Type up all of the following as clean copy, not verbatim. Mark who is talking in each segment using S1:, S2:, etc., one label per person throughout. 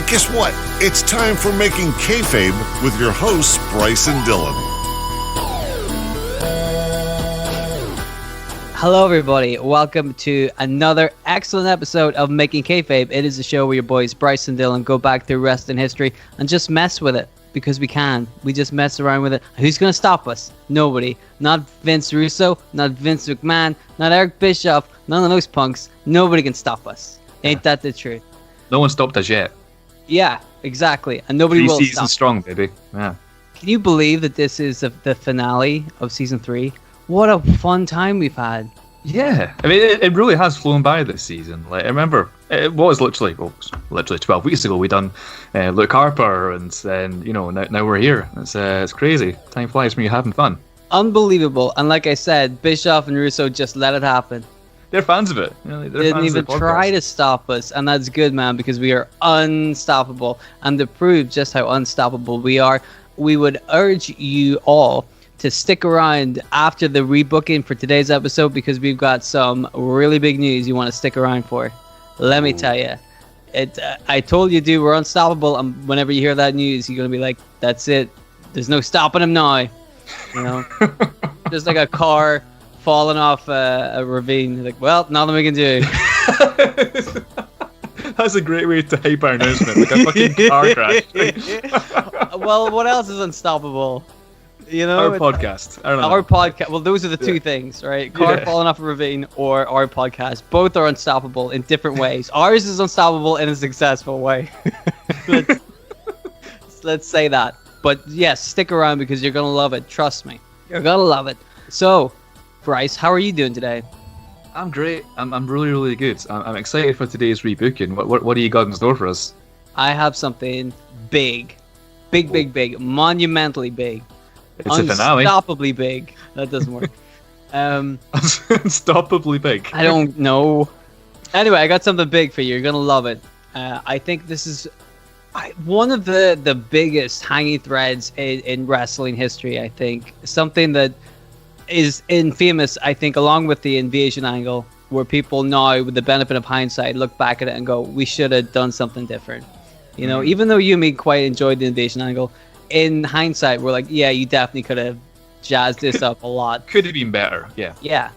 S1: guess what? It's time for Making Kayfabe with your hosts, Bryce and Dylan.
S2: Hello, everybody. Welcome to another excellent episode of Making Kayfabe. It is a show where your boys, Bryce and Dylan, go back through wrestling history and just mess with it because we can. We just mess around with it. Who's going to stop us? Nobody. Not Vince Russo, not Vince McMahon, not Eric Bischoff, none of those punks. Nobody can stop us. Ain't that the truth?
S3: No one stopped us yet.
S2: Yeah, exactly. And nobody will stop.
S3: 3 seasons strong, baby. Yeah.
S2: Can you believe that this is the finale of season 3? What a fun time we've had.
S3: Yeah, I mean, it really has flown by this season. Like, I remember it was literally 12 weeks ago we done Luke Harper, and then now we're here. It's crazy. Time flies when you're having fun.
S2: Unbelievable. And like I said, Bischoff and Russo just let it happen.
S3: They're fans of it. They're
S2: didn't
S3: fans
S2: even
S3: of the podcast.
S2: try to stop us, and that's good, man, because we are unstoppable. And to prove just how unstoppable we are, we would urge you all to stick around after the rebooking for today's episode, because we've got some really big news you want to stick around for. Let me tell you, I told you, dude, we're unstoppable, and whenever you hear that news, you're gonna be like, "That's it. There's no stopping him now." Just like a car falling off a ravine. Like, well, nothing we can do.
S3: That's a great way to hype our announcement, like a fucking car crash.
S2: Well, what else is unstoppable?
S3: Our podcast. I don't know.
S2: Our podcast. Well, those are the two things, right? Car falling off a ravine or our podcast. Both are unstoppable in different ways. Ours is unstoppable in a successful way. Let's say that. But yes, stick around because you're going to love it. Trust me. You're going to love it. So, Bryce, how are you doing today?
S3: I'm great. I'm really, really good. I'm excited for today's rebooking. What do you got in store for us?
S2: I have something big. Big. Monumentally big.
S3: It's a finale.
S2: Unstoppably big. That doesn't work.
S3: Unstoppably big.
S2: I don't know. Anyway, I got something big for you. You're going to love it. I think this is one of the biggest hanging threads in wrestling history, I think. Something that is infamous, I think, along with the invasion angle, where people now, with the benefit of hindsight, look back at it and go, we should have done something different. Even though you and me quite enjoyed the invasion angle, in hindsight, we're like, yeah, you definitely could have jazzed this up a lot.
S3: Could have been better, yeah.
S2: Yeah.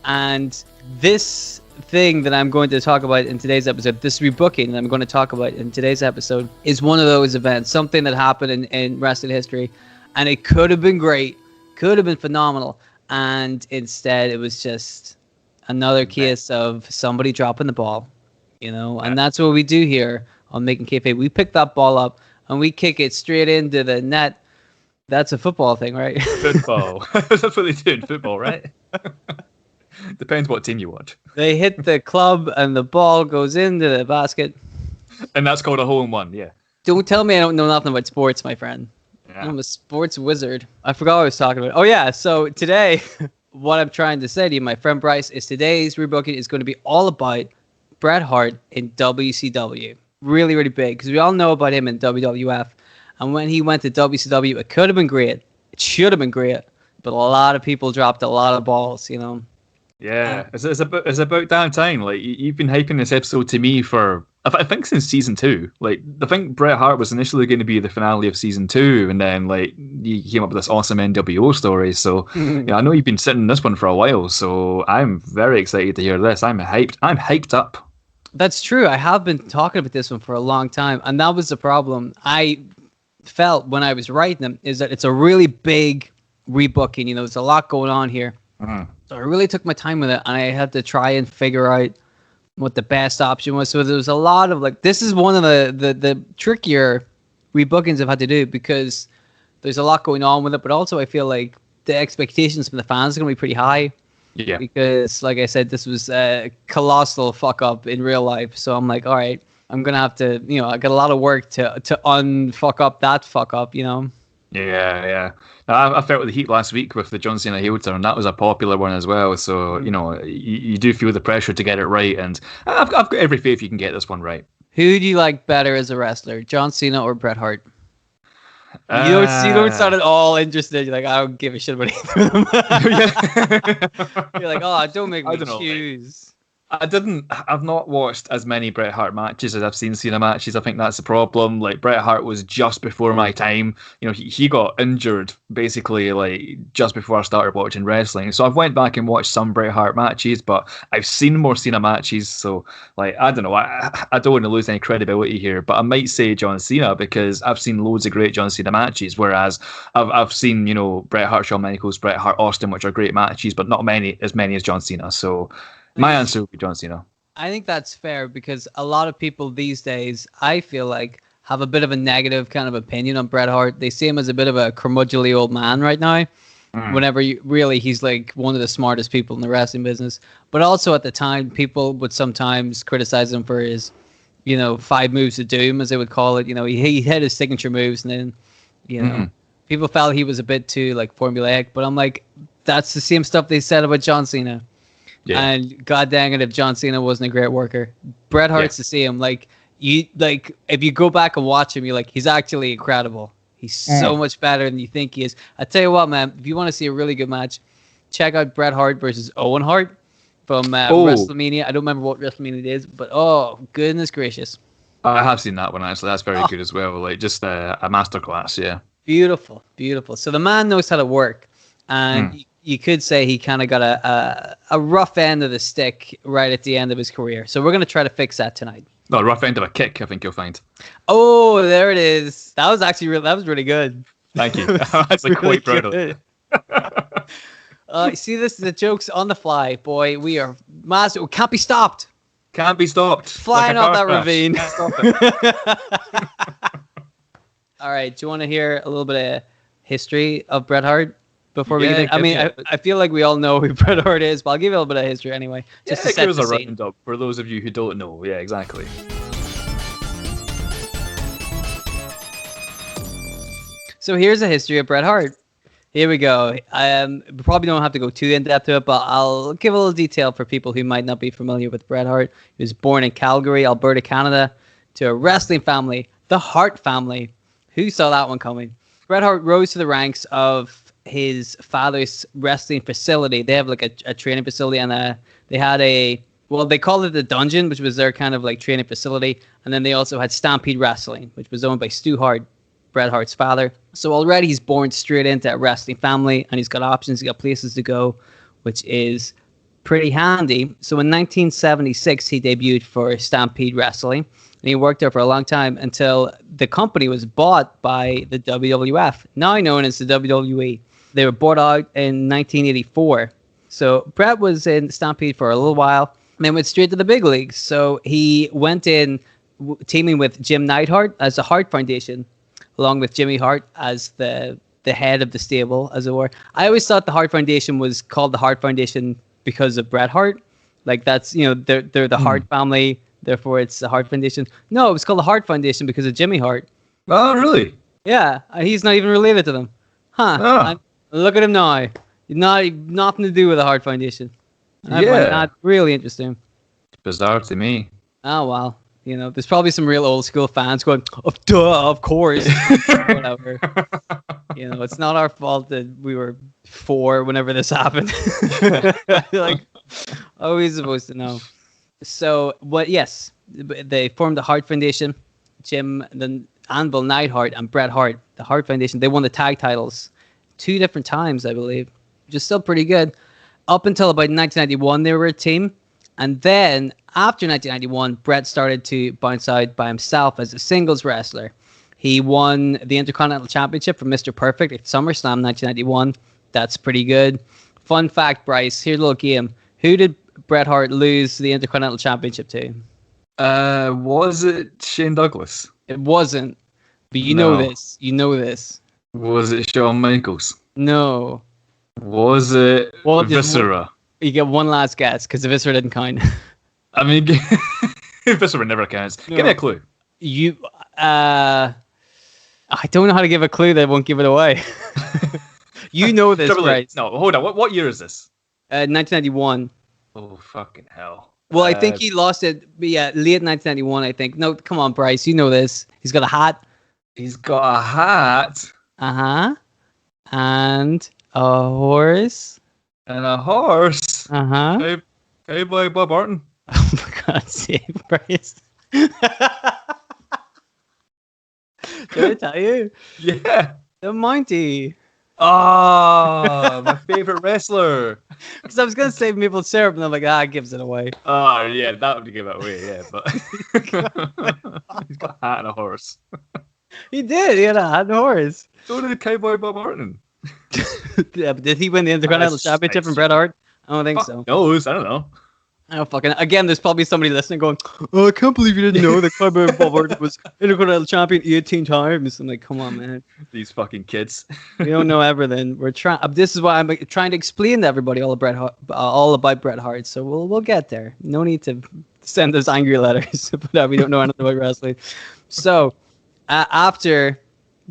S2: And this thing that I'm going to talk about in today's episode, this rebooking that I'm going to talk about in today's episode, is one of those events, something that happened in wrestling history, and it could have been great, could have been phenomenal, and instead it was just another case of somebody dropping the ball, and that's what we do here on Making Kayfabe. We pick that ball up and we kick it straight into the net. That's a football thing, right?
S3: Football. That's what they do in football, right? Depends what team you watch.
S2: They hit the club and the ball goes into the basket.
S3: And that's called a hole-in-one, yeah.
S2: Don't tell me I don't know nothing about sports, my friend. Yeah. I'm a sports wizard. I forgot what I was talking about. Oh, yeah. So today, what I'm trying to say to you, my friend Bryce, is today's rebooking is going to be all about Bret Hart in WCW. Really, really big, because we all know about him in WWF. And when he went to WCW, it could have been great. It should have been great. But a lot of people dropped a lot of balls,
S3: Yeah, it's about damn time. Like, you've been hyping this episode to me for, I think, since season 2. Like, I think Bret Hart was initially going to be the finale of season 2, and then, like, you came up with this awesome NWO story. So, I know you've been sitting in this one for a while, so I'm very excited to hear this. I'm hyped up.
S2: That's true. I have been talking about this one for a long time, and that was the problem I felt when I was writing them, is that it's a really big rebooking. There's a lot going on here. So I really took my time with it, and I had to try and figure out what the best option was. So there was a lot of, like, this is one of the trickier rebookings I've had to do, because there's a lot going on with it, but also I feel like the expectations from the fans are going to be pretty high.
S3: Yeah.
S2: Because, like I said, this was a colossal fuck up in real life. So I'm like, all right, I'm going to have to, I got a lot of work to unfuck up that fuck up,
S3: Yeah. I felt the heat last week with the John Cena heel turn. That was a popular one as well. So, you do feel the pressure to get it right. And I've got every faith you can get this one right.
S2: Who do you like better as a wrestler, John Cena or Bret Hart? You don't sound at all interested. You're like, I don't give a shit about either of them. You're like, oh, don't make me choose.
S3: I've not watched as many Bret Hart matches as I've seen Cena matches. I think that's the problem. Like, Bret Hart was just before my time. You know, he got injured basically like just before I started watching wrestling. So I've went back and watched some Bret Hart matches, but I've seen more Cena matches. So like, I don't know. I don't want to lose any credibility here, but I might say John Cena because I've seen loads of great John Cena matches. Whereas I've seen, you know, Bret Hart, Shawn Michaels, Bret Hart, Austin, which are great matches, but not as many as John Cena. So my answer would be John Cena.
S2: I think that's fair because a lot of people these days, I feel like, have a bit of a negative kind of opinion on Bret Hart. They see him as a bit of a curmudgeonly old man right now. Whenever he's like one of the smartest people in the wrestling business. But also at the time, people would sometimes criticize him for his, 5 moves of doom, as they would call it. You know, he had his signature moves, and then, people felt he was a bit too like formulaic. But I'm like, that's the same stuff they said about John Cena. Yeah. And god dang it, if John Cena wasn't a great worker, Bret Hart's the same. Like if you go back and watch him, you're like, he's actually incredible. He's so much better than you think he is. I tell you what, man, if you want to see a really good match, check out Bret Hart versus Owen Hart from Wrestlemania. I don't remember what Wrestlemania it is, but oh goodness gracious,
S3: I have seen that one actually. That's very good as well. Like just a masterclass. Yeah, beautiful.
S2: So the man knows how to work, and you could say he kind of got a rough end of the stick right at the end of his career. So we're going to try to fix that tonight.
S3: No, rough end of a kick, I think you'll find.
S2: Oh, there it is. That was actually that was really good.
S3: Thank you. That's like really quite proud of it.
S2: See, this is the jokes on the fly, boy. We are master. We can't be stopped.
S3: Can't be stopped.
S2: Flying off that ravine. Stop it. All right. Do you want to hear a little bit of history of Bret Hart? Before we get in, I mean, I feel like we all know who Bret Hart is, but I'll give you a little bit of history anyway. Just to set
S3: give
S2: the
S3: us a
S2: scene.
S3: roundup for those of you who don't know. Yeah, exactly.
S2: So here's a history of Bret Hart. Here we go. We probably don't have to go too in depth to it, but I'll give a little detail for people who might not be familiar with Bret Hart. He was born in Calgary, Alberta, Canada, to a wrestling family, the Hart family. Who saw that one coming? Bret Hart rose to the ranks of his father's wrestling facility. They have like a training facility, and they had they called it the Dungeon, which was their kind of like training facility. And then they also had Stampede Wrestling, which was owned by Stu Hart, Bret Hart's father. So already he's born straight into a wrestling family, and he's got options, he's got places to go, which is pretty handy. So in 1976, he debuted for Stampede Wrestling, and he worked there for a long time until the company was bought by the WWF, now known as the WWE. They were bought out in 1984. So Bret was in Stampede for a little while, and then went straight to the big leagues. So he went in teaming with Jim Neidhart as the Hart Foundation, along with Jimmy Hart as the head of the stable, as it were. I always thought the Hart Foundation was called the Hart Foundation because of Bret Hart. Like that's, they're the Hart family, therefore it's the Hart Foundation. No, it was called the Hart Foundation because of Jimmy Hart.
S3: Oh, really?
S2: Yeah, he's not even related to them. Huh. Oh. Look at him now. Nothing to do with the Hart Foundation. I find that really interesting.
S3: Bizarre to me.
S2: Oh, well. There's probably some real old school fans going, oh, duh, of course. Whatever. It's not our fault that we were 4 whenever this happened. Like, how are we supposed to know? So, yes, they formed the Hart Foundation. Jim, then Anvil Neidhart and Bret Hart, the Hart Foundation, they won the tag titles 2 different times, I believe, which is still pretty good. Up until about 1991, they were a team. And then after 1991, Bret started to bounce out by himself as a singles wrestler. He won the Intercontinental Championship from Mr. Perfect at SummerSlam 1991. That's pretty good. Fun fact, Bryce, here's a little game. Who did Bret Hart lose the Intercontinental Championship to?
S3: Was it Shane Douglas?
S2: It wasn't. But you know this. You know this.
S3: Was it Shawn Michaels?
S2: No.
S3: Was it Viscera?
S2: You get one last guess because the Viscera didn't count.
S3: I mean, Viscera never counts. No. Give me a clue.
S2: I don't know how to give a clue that won't give it away. You know this, right?
S3: No, hold on. What year is this?
S2: 1991.
S3: Oh, fucking hell.
S2: Well, I think he lost it, late 1991, I think. No, come on, Bryce. You know this. He's got a hat.
S3: He's got a hat.
S2: Uh-huh. And a horse.
S3: And a horse.
S2: Uh-huh.
S3: Hey, boy, Bob Orton.
S2: Oh my God, save Bryce. Did I tell you?
S3: Yeah.
S2: The Mountie.
S3: Oh, my favorite wrestler.
S2: Because I was going to say maple syrup, and I'm like, it gives it away.
S3: Oh, yeah, that would give it away, yeah. But he's got a hat and a horse.
S2: He did. He had a hat and a horse.
S3: So did Cowboy Bob Orton.
S2: Yeah, but did he win the Intercontinental Championship from Bret Hart? I don't think so.
S3: Knows, I don't know.
S2: I don't fucking. Again, there's probably somebody listening going, "Oh, I can't believe you didn't know that Cowboy Bob Orton was Intercontinental Champion 18 times." I'm like, come on, man.
S3: These fucking kids.
S2: We don't know everything. We're trying. This is why I'm trying to explain to everybody all about Bret Hart. So we'll get there. No need to send us angry letters but we don't know anything about wrestling. So after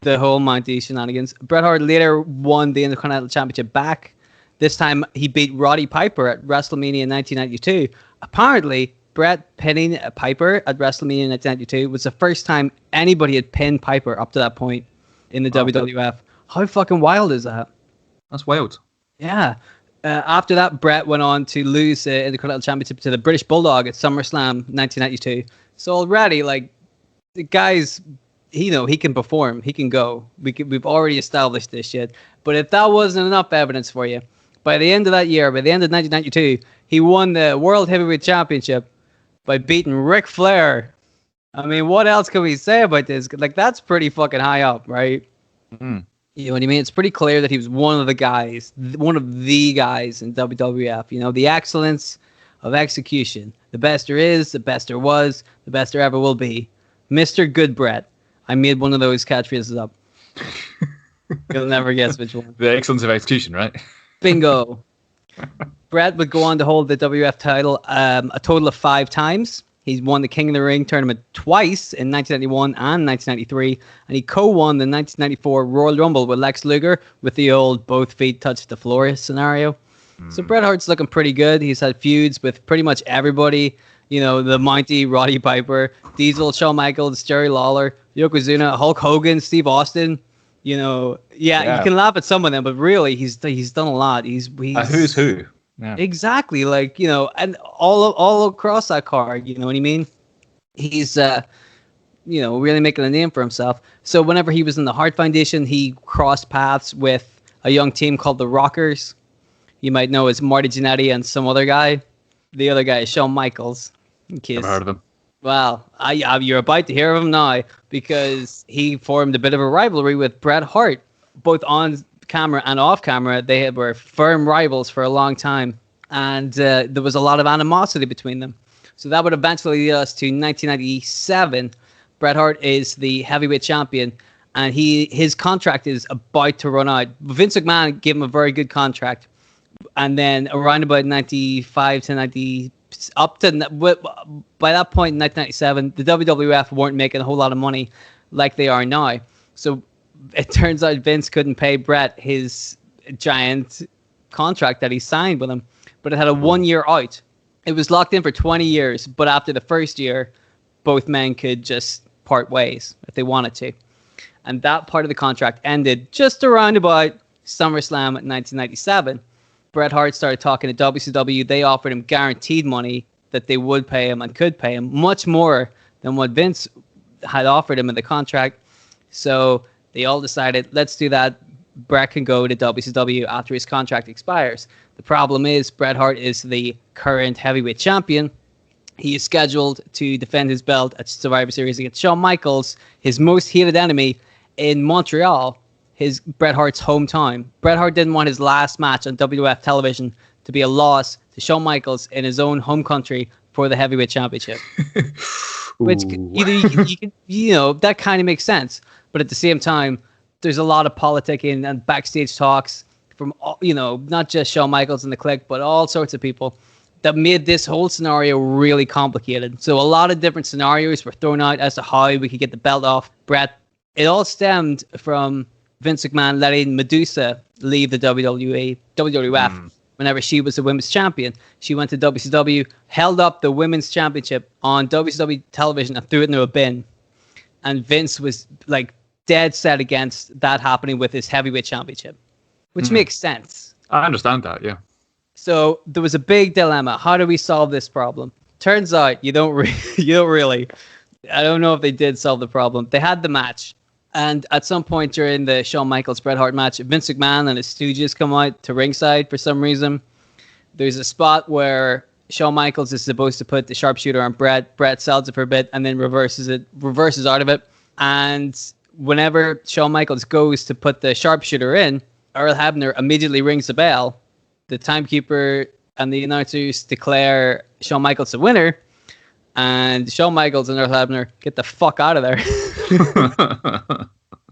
S2: the whole Mountie shenanigans, Bret Hart later won the Intercontinental Championship back. This time, he beat Roddy Piper at WrestleMania in 1992. Apparently, Bret pinning Piper at WrestleMania in 1992 was the first time anybody had pinned Piper up to that point in the WWF. How fucking wild is that?
S3: That's wild.
S2: Yeah. After that, Bret went on to lose the Intercontinental Championship to the British Bulldog at SummerSlam 1992. So already, like, the guy's, he can perform. He can go. We've already established this shit. But if that wasn't enough evidence for you, by the end of that year, by the end of 1992, he won the World Heavyweight Championship by beating Ric Flair. I mean, what else can we say about this? Like, that's pretty fucking high up, right?
S3: Mm.
S2: You know what I mean? It's pretty clear that he was one of the guys in WWF. You know, the excellence of execution. The best there is, the best there was, the best there ever will be. Mr. Good Bret. I made one of those catchphrases up. You'll never guess which one.
S3: The excellence of execution, right?
S2: Bingo. Bret would go on to hold the WWF title a total of 5 times. He's won the King of the Ring tournament twice in 1991 and 1993, and he co-won the 1994 Royal Rumble with Lex Luger with the old both feet touch the floor scenario. So Bret Hart's looking pretty good. He's had feuds with pretty much everybody. You know, the Mountie, Roddy Piper, Diesel, Shawn Michaels, Jerry Lawler, Yokozuna, Hulk Hogan, Steve Austin. You know, yeah, you can laugh at some of them, but really, he's done a lot. He's
S3: who's who. Yeah.
S2: Exactly, like, you know, and all across that card, you know what I mean? He's, really making a name for himself. So whenever he was in the Hart Foundation, he crossed paths with a young team called the Rockers. You might know as Marty Jannetty and some other guy. The other guy is Shawn Michaels. In case.
S3: Never heard of him.
S2: Well, you're about to hear of him now because he formed a bit of a rivalry with Bret Hart, both on camera and off camera. They were firm rivals for a long time, and there was a lot of animosity between them. So that would eventually lead us to 1997. Bret Hart is the heavyweight champion, and his contract is about to run out. Vince McMahon gave him a very good contract, and then around about 95 to 90. Up to by that point in 1997, the WWF weren't making a whole lot of money like they are now. So it turns out Vince couldn't pay Bret his giant contract that he signed with him, but it had a 1 year out. It was locked in for 20 years, but after the first year, both men could just part ways if they wanted to. And that part of the contract ended just around about SummerSlam 1997. Bret Hart started talking to WCW. They offered him guaranteed money that they would pay him and could pay him, much more than what Vince had offered him in the contract. So they all decided, let's do that. Bret can go to WCW after his contract expires. The problem is Bret Hart is the current heavyweight champion. He is scheduled to defend his belt at Survivor Series against Shawn Michaels, his most hated enemy, in Montreal, Bret Hart's hometown. Bret Hart didn't want his last match on WWF television to be a loss to Shawn Michaels in his own home country for the heavyweight championship. Which, that kind of makes sense. But at the same time, there's a lot of politicking and backstage talks from, not just Shawn Michaels and the Clique, but all sorts of people that made this whole scenario really complicated. So a lot of different scenarios were thrown out as to how we could get the belt off Bret. It all stemmed from Vince McMahon letting Medusa leave the WWF whenever she was the women's champion. She went to WCW, held up the women's championship on WCW television and threw it into a bin. And Vince was like dead set against that happening with his heavyweight championship, which makes sense.
S3: I understand that, yeah.
S2: So there was a big dilemma. How do we solve this problem? Turns out you don't really. I don't know if they did solve the problem. They had the match, and at some point during the Shawn Michaels Bret Hart match, Vince McMahon and his stooges come out to ringside for some reason. There's a spot where Shawn Michaels is supposed to put the sharpshooter on Bret. Bret sells it for a bit and then reverses out of it. And whenever Shawn Michaels goes to put the sharpshooter in, Earl Hebner immediately rings the bell. The timekeeper and the announcers declare Shawn Michaels the winner. And Shawn Michaels and Earl Hebner get the fuck out of there.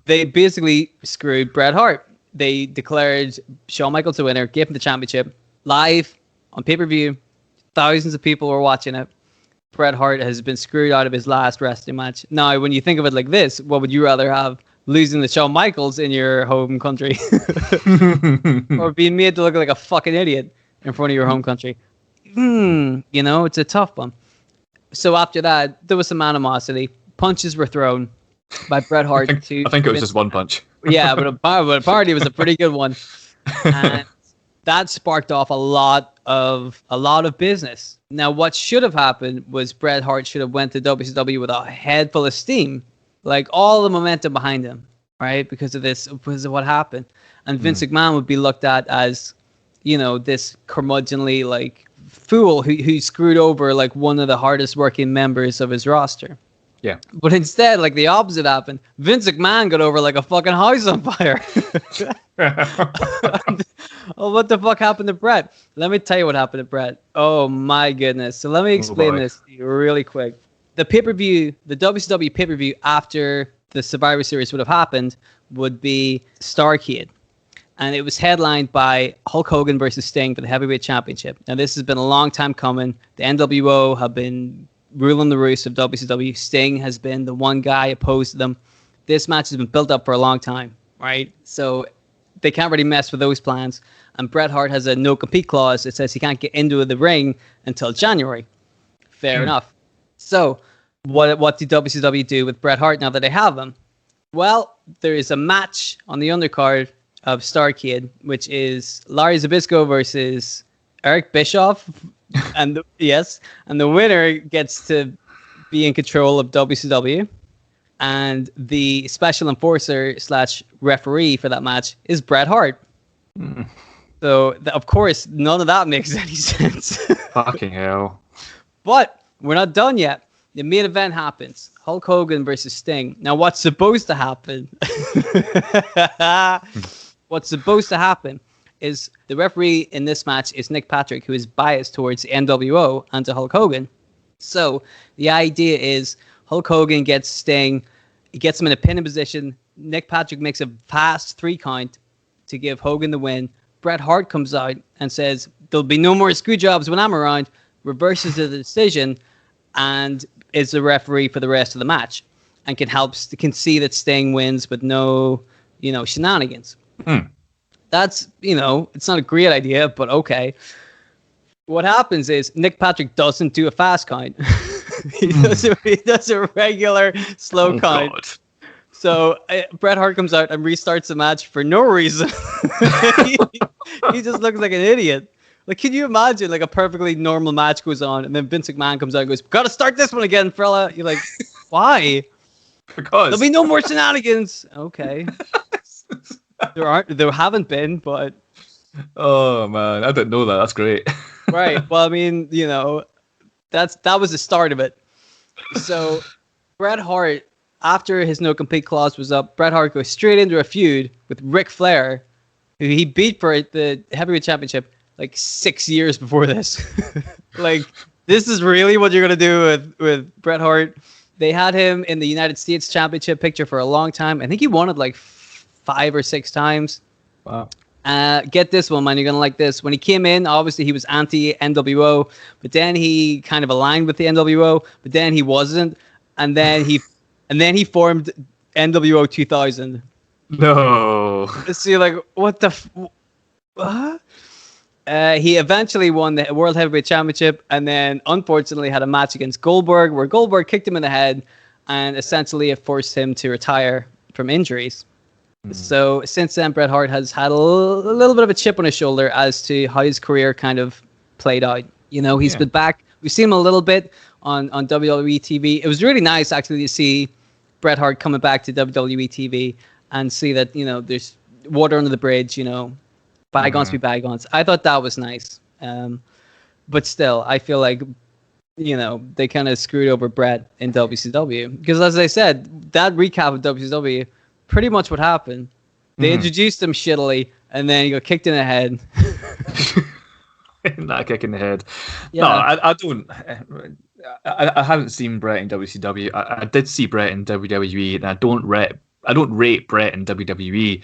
S2: They basically screwed Bret Hart. They declared Shawn Michaels the winner, gave him the championship live on pay-per-view. Thousands of people were watching it. Bret Hart has been screwed out of his last wrestling match. Now, when you think of it like this, what would you rather have? Losing to Shawn Michaels in your home country or being made to look like a fucking idiot in front of your home country? It's a tough one. So after that, there was some animosity. Punches were thrown by Bret Hart. I
S3: think it was just one punch.
S2: Yeah, but apparently it was a pretty good one. And that sparked off a lot of business. Now, what should have happened was Bret Hart should have went to WCW with a head full of steam, like all the momentum behind him, right? Because of what happened. And Vince McMahon would be looked at as, this curmudgeonly, like, fool who screwed over, like, one of the hardest working members of his roster.
S3: Yeah.
S2: But instead, like, the opposite happened. Vince McMahon got over like a fucking house on fire. Oh, what the fuck happened to Bret? Let me tell you what happened to Bret. Oh, my goodness. So let me explain this to you really quick. The pay-per-view, the WCW pay-per-view after the Survivor Series would have happened would be Starrcade. And it was headlined by Hulk Hogan versus Sting for the Heavyweight Championship. Now, this has been a long time coming. The NWO have been ruling the roost of WCW. Sting has been the one guy opposed to them. This match has been built up for a long time, right? So they can't really mess with those plans. And Bret Hart has a no-compete clause that says he can't get into the ring until January. Fair enough. So what did WCW do with Bret Hart now that they have him? Well, there is a match on the undercard of Starrcade, which is Larry Zbyszko versus Eric Bischoff. And the winner gets to be in control of WCW. And the special enforcer / referee for that match is Bret Hart. So, of course, none of that makes any sense.
S3: Fucking hell. But
S2: we're not done yet. The main event happens. Hulk Hogan versus Sting. Now, what's supposed to happen? What's supposed to happen is the referee in this match is Nick Patrick, who is biased towards the NWO and to Hulk Hogan. So the idea is Hulk Hogan gets Sting, he gets him in a pinning position. Nick Patrick makes a fast 3 count to give Hogan the win. Bret Hart comes out and says, there'll be no more screw jobs when I'm around, reverses the decision, and is the referee for the rest of the match, and can see that Sting wins with no, shenanigans. That's, it's not a great idea, but okay. What happens is Nick Patrick doesn't do a fast count. He does a regular slow count. God. So Bret Hart comes out and restarts the match for no reason. He just looks like an idiot. Like, can you imagine, like, a perfectly normal match goes on, and then Vince McMahon comes out and goes, "Gotta start this one again, fella." You're like, why?
S3: Because
S2: there'll be no more shenanigans. Okay. There haven't been, but
S3: oh man, I didn't know that. That's great.
S2: Right. Well, I mean, that was the start of it. So Bret Hart, after his no compete clause was up, Bret Hart goes straight into a feud with Ric Flair, who he beat for the heavyweight championship like 6 years before this. Like, this is really what you're gonna do with Bret Hart. They had him in the United States Championship picture for a long time. I think he won it like 5 or 6 times.
S3: Wow.
S2: Get this one, man. You're going to like this. When he came in, obviously he was anti-NWO, but then he kind of aligned with the NWO, but then he wasn't. And then he formed NWO 2000.
S3: No.
S2: So you're like, what the what? He eventually won the World Heavyweight Championship, and then unfortunately had a match against Goldberg where Goldberg kicked him in the head and essentially it forced him to retire from injuries. So since then, Bret Hart has had a little bit of a chip on his shoulder as to how his career kind of played out. He's been back We've seen him a little bit on WWE TV. It was really nice actually to see Bret Hart coming back to WWE TV and see that, you know, there's water under the bridge, you know, bygones be bygones. I thought that was nice. But still, I feel like, you know, they kind of screwed over Bret in WCW. Because as I said, that recap of WCW, pretty much what happened. They introduced him shittily, and then he got kicked in the head.
S3: That kick in the head.
S2: Yeah.
S3: No, I don't. I haven't seen Bret in WCW. I did see Bret in WWE, and I don't rate Bret in WWE.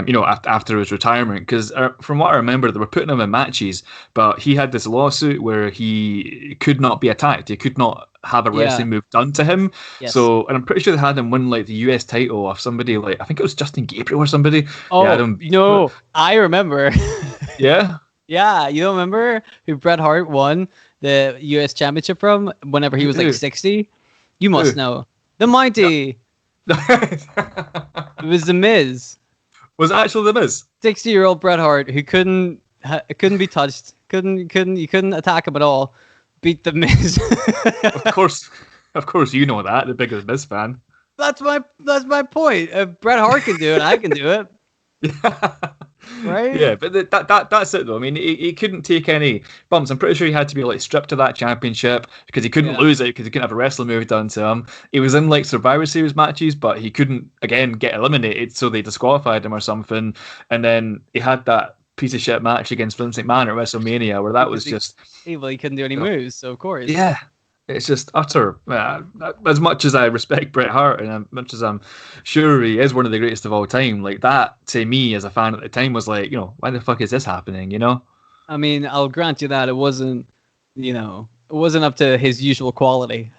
S3: You know, after his retirement, because from what I remember, they were putting him in matches, but he had this lawsuit where he could not be attacked. He could not have a wrestling move done to him.
S2: Yes.
S3: So, and I'm pretty sure they had him win like the US title off somebody like, I think it was Justin Gabriel or somebody.
S2: Oh, no, I remember.
S3: Yeah.
S2: Yeah, you don't remember who Bret Hart won the US Championship from whenever he was like 60? You must know. The Mighty. It was The Miz.
S3: Was it actually The Miz?
S2: 60-year-old Bret Hart who couldn't be touched. You couldn't attack him at all. Beat The Miz.
S3: Of course, you know that, the biggest Miz fan.
S2: That's my point. If Bret Hart can do it, I can do it.
S3: Yeah.
S2: Right?
S3: Yeah, but that's it though. I mean, he couldn't take any bumps. I'm pretty sure he had to be like stripped of that championship because he couldn't lose it because he couldn't have a wrestling move done to him. He was in like Survivor Series matches, but he couldn't again get eliminated, so they disqualified him or something. And then he had that piece of shit match against Vince McMahon at WrestleMania where that was just
S2: evil. He couldn't do any moves, so of course.
S3: Yeah. It's just utter. As much as I respect Bret Hart, and as much as I'm sure he is one of the greatest of all time, like that to me as a fan at the time was like, you know, why the fuck is this happening? You know.
S2: I mean, I'll grant you that it wasn't, you know, it wasn't up to his usual quality.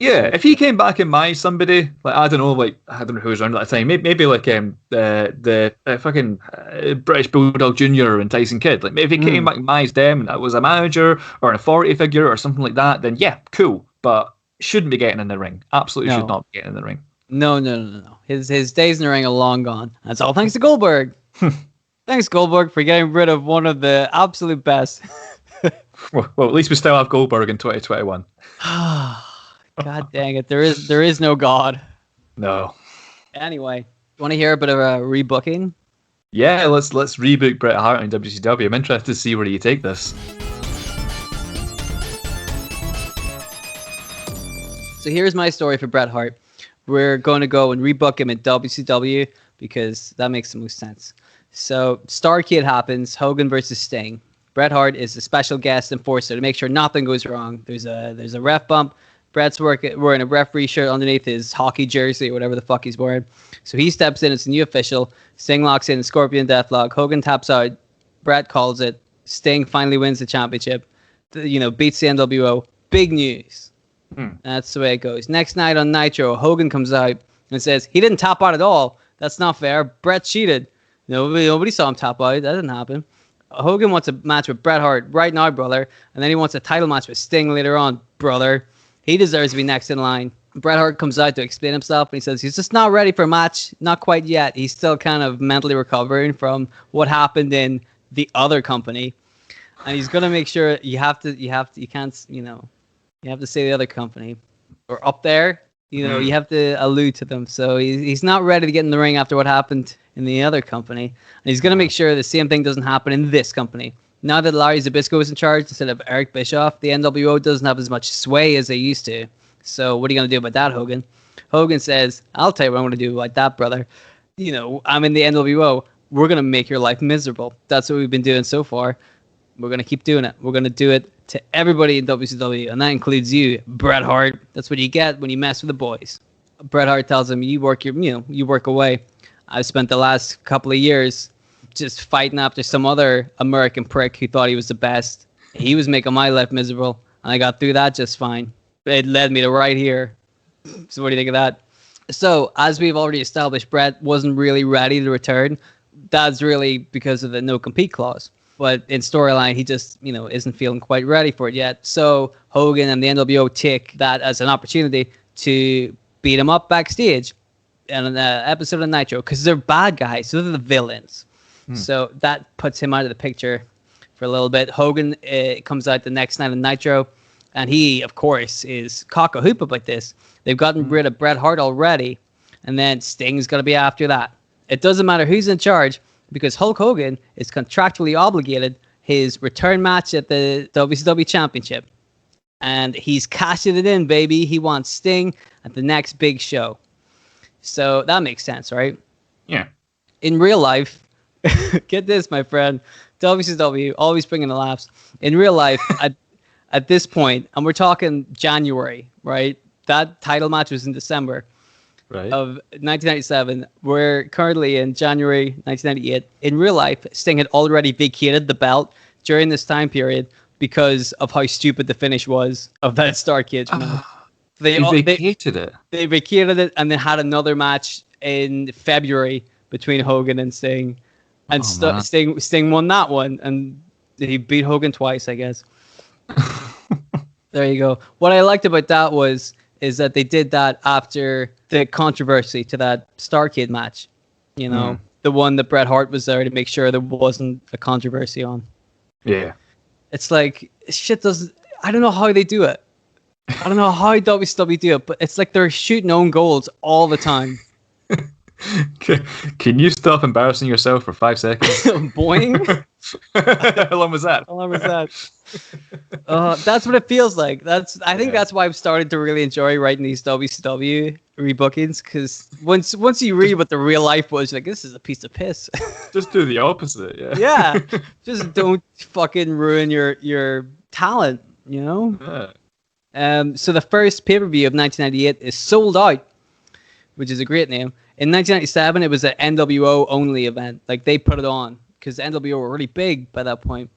S3: Yeah, if he came back and my somebody, like I don't know who was around at that time, maybe like the fucking British Bulldog Jr. and Tyson Kidd, like maybe if he came back and mize them and that was a manager or an authority figure or something like that, then yeah, cool, but shouldn't be getting in the ring. Absolutely should not be getting in the ring.
S2: No. His days in the ring are long gone. That's all thanks to Goldberg. Thanks Goldberg for getting rid of one of the absolute best.
S3: well, at least we still have Goldberg in 2021.
S2: God dang it. There is no God.
S3: No.
S2: Anyway, you want to hear a bit of a rebooking?
S3: Yeah, let's reboot Bret Hart in WCW. I'm interested to see where you take this.
S2: So here's my story for Bret Hart. We're going to go and rebook him in WCW because that makes the most sense. So Starrcade happens, Hogan versus Sting. Bret Hart is a special guest enforcer to make sure nothing goes wrong. There's a ref bump. Bret's wearing a referee shirt underneath his hockey jersey or whatever the fuck he's wearing. So he steps in as the new official. Sting locks in Scorpion Deathlock. Hogan taps out. Bret calls it. Sting finally wins the championship. Beats the NWO. Big news. That's the way it goes. Next night on Nitro, Hogan comes out and says, he didn't tap out at all. That's not fair. Bret cheated. Nobody saw him tap out. That didn't happen. Hogan wants a match with Bret Hart right now, brother. And then he wants a title match with Sting later on, brother. He deserves to be next in line. Bret Hart comes out to explain himself, and he says he's just not ready for a match. Not quite yet. He's still kind of mentally recovering from what happened in the other company. And he's going to make sure you have to say the other company. Or up there, you have to allude to them. So he's not ready to get in the ring after what happened in the other company. And he's going to make sure the same thing doesn't happen in this company. Now that Larry Zbyszko is in charge instead of Eric Bischoff, the NWO doesn't have as much sway as they used to. So what are you going to do about that, Hogan? Hogan says, I'll tell you what I'm going to do about that, brother. I'm in the NWO. We're going to make your life miserable. That's what we've been doing so far. We're going to keep doing it. We're going to do it to everybody in WCW, and that includes you, Bret Hart. That's what you get when you mess with the boys. Bret Hart tells him, you work away. I've spent the last couple of years just fighting after some other American prick who thought he was the best. He was making my life miserable, and I got through that just fine. It led me to right here. So what do you think of that? So, as we've already established, Bret wasn't really ready to return. That's really because of the no-compete clause. But in storyline, he just, isn't feeling quite ready for it yet. So Hogan and the NWO take that as an opportunity to beat him up backstage in an episode of Nitro, because they're bad guys. So they're the villains. So that puts him out of the picture for a little bit. Hogan comes out the next night on Nitro, And he, of course, is cock-a-hoop about this. They've gotten rid of Bret Hart already, and then Sting's going to be after that. It doesn't matter who's in charge, because Hulk Hogan is contractually obligated his return match at the WCW Championship. And he's cashing it in, baby. He wants Sting at the next big show. So that makes sense, right?
S3: Yeah.
S2: In real life, get this, my friend, WCW, always bringing the laughs. In real life, at this point, and we're talking January, right? That title match was in December of 1997. We're currently in January 1998. In real life, Sting had already vacated the belt during this time period because of how stupid the finish was of that Starcade match. They
S3: vacated it.
S2: They vacated it and then had another match in February between Hogan and Sting. And Sting won that one, and he beat Hogan twice, I guess. There you go. What I liked about that is that they did that after the controversy to that Starcade match. You know, the one that Bret Hart was there to make sure there wasn't a controversy on.
S3: Yeah.
S2: It's like, shit doesn't... I don't know how they do it. I don't know how WCW do it, but it's like they're shooting own goals all the time.
S3: Can you stop embarrassing yourself for 5 seconds?
S2: Boing.
S3: How long was that?
S2: That's what it feels like. I think that's why I've started to really enjoy writing these WCW rebookings, because once you read what the real life was, you're like, this is a piece of piss.
S3: Just do the opposite.
S2: Yeah. Just don't fucking ruin your talent, you know? Yeah. So the first pay-per-view of 1998 is Sold Out, which is a great name. In 1997, it was an NWO only event. Like, they put it on because NWO were really big by that point.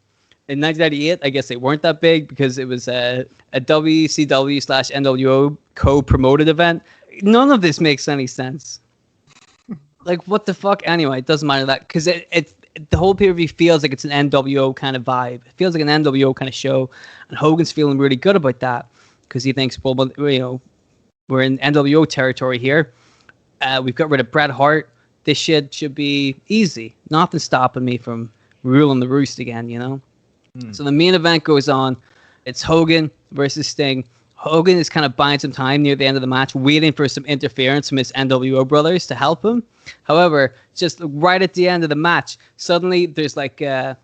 S2: In 1998, I guess they weren't that big because it was a WCW/NWO co-promoted event. None of this makes any sense. Like, what the fuck? Anyway, it doesn't matter that, because the whole pay-per-view feels like it's an NWO kind of vibe. It feels like an NWO kind of show, and Hogan's feeling really good about that because he thinks, well, you know, we're in NWO territory here. We've got rid of Bret Hart. This shit should be easy. Nothing stopping me from ruling the roost again, you know? So the main event goes on. It's Hogan versus Sting. Hogan is kind of buying some time near the end of the match, waiting for some interference from his NWO brothers to help him. However, just right at the end of the match, suddenly there's like the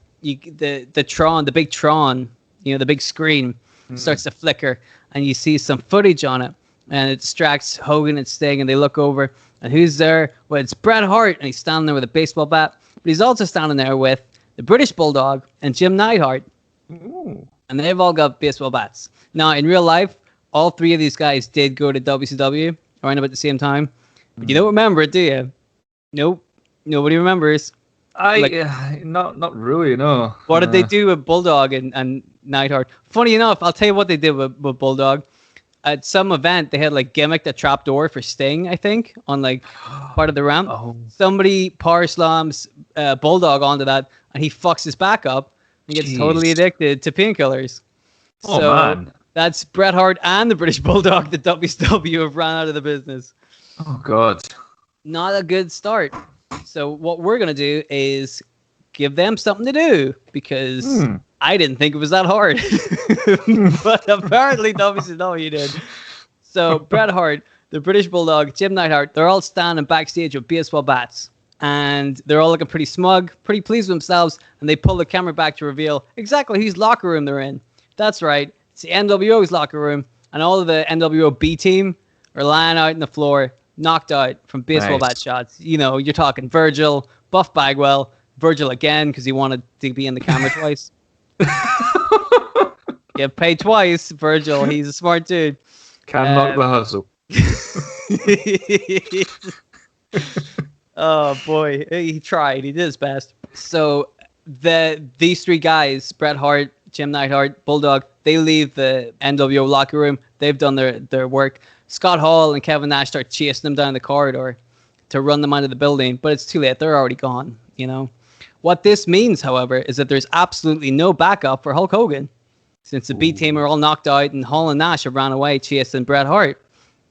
S2: Tron, the big Tron, you know, the big screen starts to flicker, and you see some footage on it, and it distracts Hogan and Sting, and they look over, and who's there? Well, it's Bret Hart, and he's standing there with a baseball bat, but he's also standing there with the British Bulldog and Jim Neidhart. Ooh. And they've all got baseball bats. Now, in real life, all three of these guys did go to WCW around about the same time. But you don't remember it, do you? Nope. Nobody remembers.
S3: Not really, no.
S2: What did they do with Bulldog and Neidhart? Funny enough, I'll tell you what they did with Bulldog. At some event, they had like gimmicked a trap door for Sting, I think, on like part of the ramp. Oh. Somebody power slams Bulldog onto that, and he fucks his back up and gets totally addicted to painkillers.
S3: Oh, so man.
S2: That's Bret Hart and the British Bulldog that WCW have ran out of the business.
S3: Oh, God. Not
S2: a good start. So what we're going to do is give them something to do, because I didn't think it was that hard. But apparently WCW did. So Bret Hart, the British Bulldog, Jim Neidhart, they're all standing backstage with baseball bats. And they're all looking pretty smug, pretty pleased with themselves. And they pull the camera back to reveal exactly whose locker room they're in. That's right. It's the NWO's locker room. And all of the NWO B team are lying out on the floor, knocked out from baseball bat shots. You know, you're talking Virgil, Buff Bagwell, Virgil again because he wanted to be in the camera twice. Get paid twice, Virgil. He's a smart dude.
S3: Can't knock the hustle.
S2: Oh boy, he tried. He did his best. So these three guys, Bret Hart, Jim Neidhart, Bulldog, they leave the NWO locker room. They've done their work. Scott Hall and Kevin Nash start chasing them down the corridor to run them out of the building, but it's too late. They're already gone, you know. What this means, however, is that there's absolutely no backup for Hulk Hogan, since the B team are all knocked out and Hall and Nash have ran away chasing Bret Hart,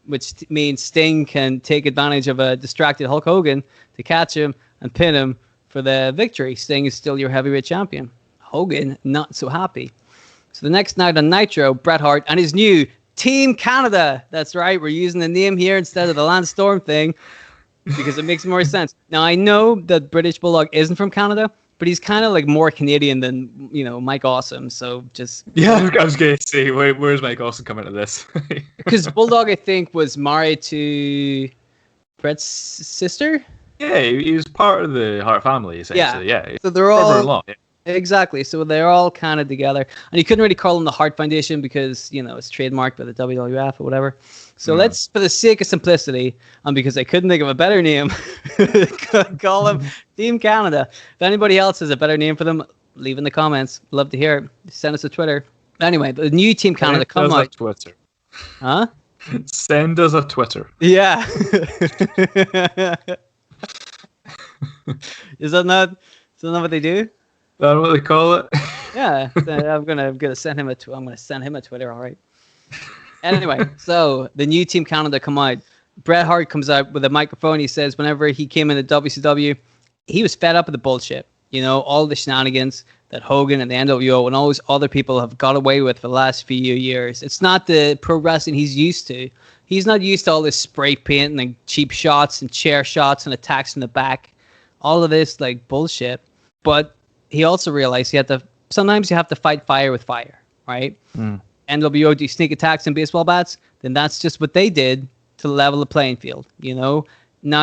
S2: which means Sting can take advantage of a distracted Hulk Hogan to catch him and pin him for the victory. Sting is still your heavyweight champion. Hogan, not so happy. So the next night on Nitro, Bret Hart and his new Team Canada. That's right. We're using the name here instead of the Lance Storm thing because it makes more sense. Now, I know that British Bulldog isn't from Canada, but he's kind of like more Canadian than, Mike Awesome. So just...
S3: Yeah, I was going to say, where's Mike Awesome coming to this?
S2: Because Bulldog, I think, was married to Bret's sister?
S3: Yeah, he was part of the Hart family, essentially. Yeah.
S2: So they're all...
S3: Brother-in-law, yeah.
S2: Exactly. So they're all kind of together. And you couldn't really call them the Hart Foundation because, it's trademarked by the WWF or whatever. So let's, for the sake of simplicity, and because I couldn't think of a better name, call them Team Canada. If anybody else has a better name for them, leave in the comments. Love to hear it. Send us a Twitter. Anyway, the new Team Canada come out.
S3: Twitter.
S2: Huh?
S3: Send us a Twitter.
S2: Yeah. Is that not what they do?
S3: That's what they call it.
S2: Yeah, I'm gonna send him a Twitter. All right. Anyway, so the new Team Canada come out. Bret Hart comes out with a microphone. He says whenever he came into WCW, he was fed up with the bullshit. All the shenanigans that Hogan and the NWO and all those other people have got away with for the last few years. It's not the pro wrestling he's used to. He's not used to all this spray paint and cheap shots and chair shots and attacks in the back. All of this like bullshit. But he also realized sometimes you have to fight fire with fire, right? NWO do sneak attacks and baseball bats, then that's just what they did to level the playing field. Now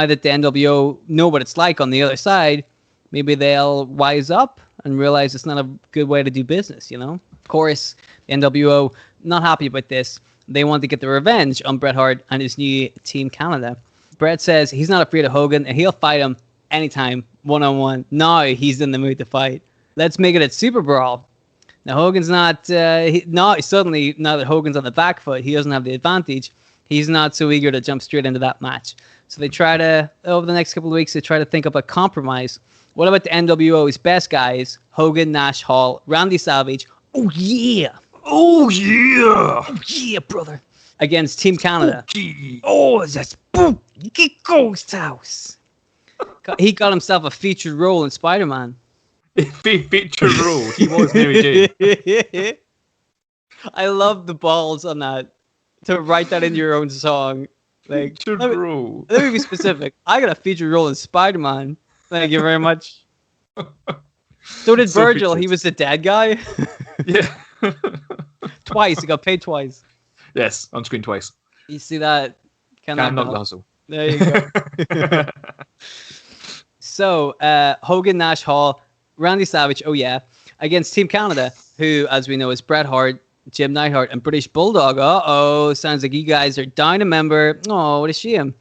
S2: that the NWO know what it's like on the other side, maybe they'll wise up and realize it's not a good way to do business. Of course, the NWO not happy about this. They want to get the revenge on Bret Hart and his new Team Canada. Bret says he's not afraid of Hogan and he'll fight him anytime, one-on-one. Now he's in the mood to fight. Let's make it a Super Brawl. Now, Hogan's not... suddenly, now that Hogan's on the back foot, he doesn't have the advantage. He's not so eager to jump straight into that match. So they try to, over the next couple of weeks, they try to think up a compromise. What about the NWO's best guys? Hogan, Nash, Hall, Randy Savage. Oh, yeah!
S3: Oh, yeah!
S2: Oh, yeah, brother! Against Team Canada.
S3: Okay.
S2: Oh, that's Spooky Ghost House! He got himself a featured role in Spider-Man.
S3: Featured role. He was Mary Jane.
S2: I love the balls on that. To write that into your own song. Like,
S3: featured role.
S2: Let me be specific. I got a featured role in Spider-Man. Thank you very much. So did Virgil. Featured. He was the dead guy.
S3: Yeah.
S2: Twice. He got paid twice.
S3: Yes, on screen twice.
S2: You see that?
S3: Can't knock the hustle.
S2: There you go. So, Hogan, Nash, Hall, Randy Savage, oh yeah, against Team Canada, who, as we know, is Bret Hart, Jim Neidhart, and British Bulldog. Uh-oh, sounds like you guys are down a member. Oh, what a shame.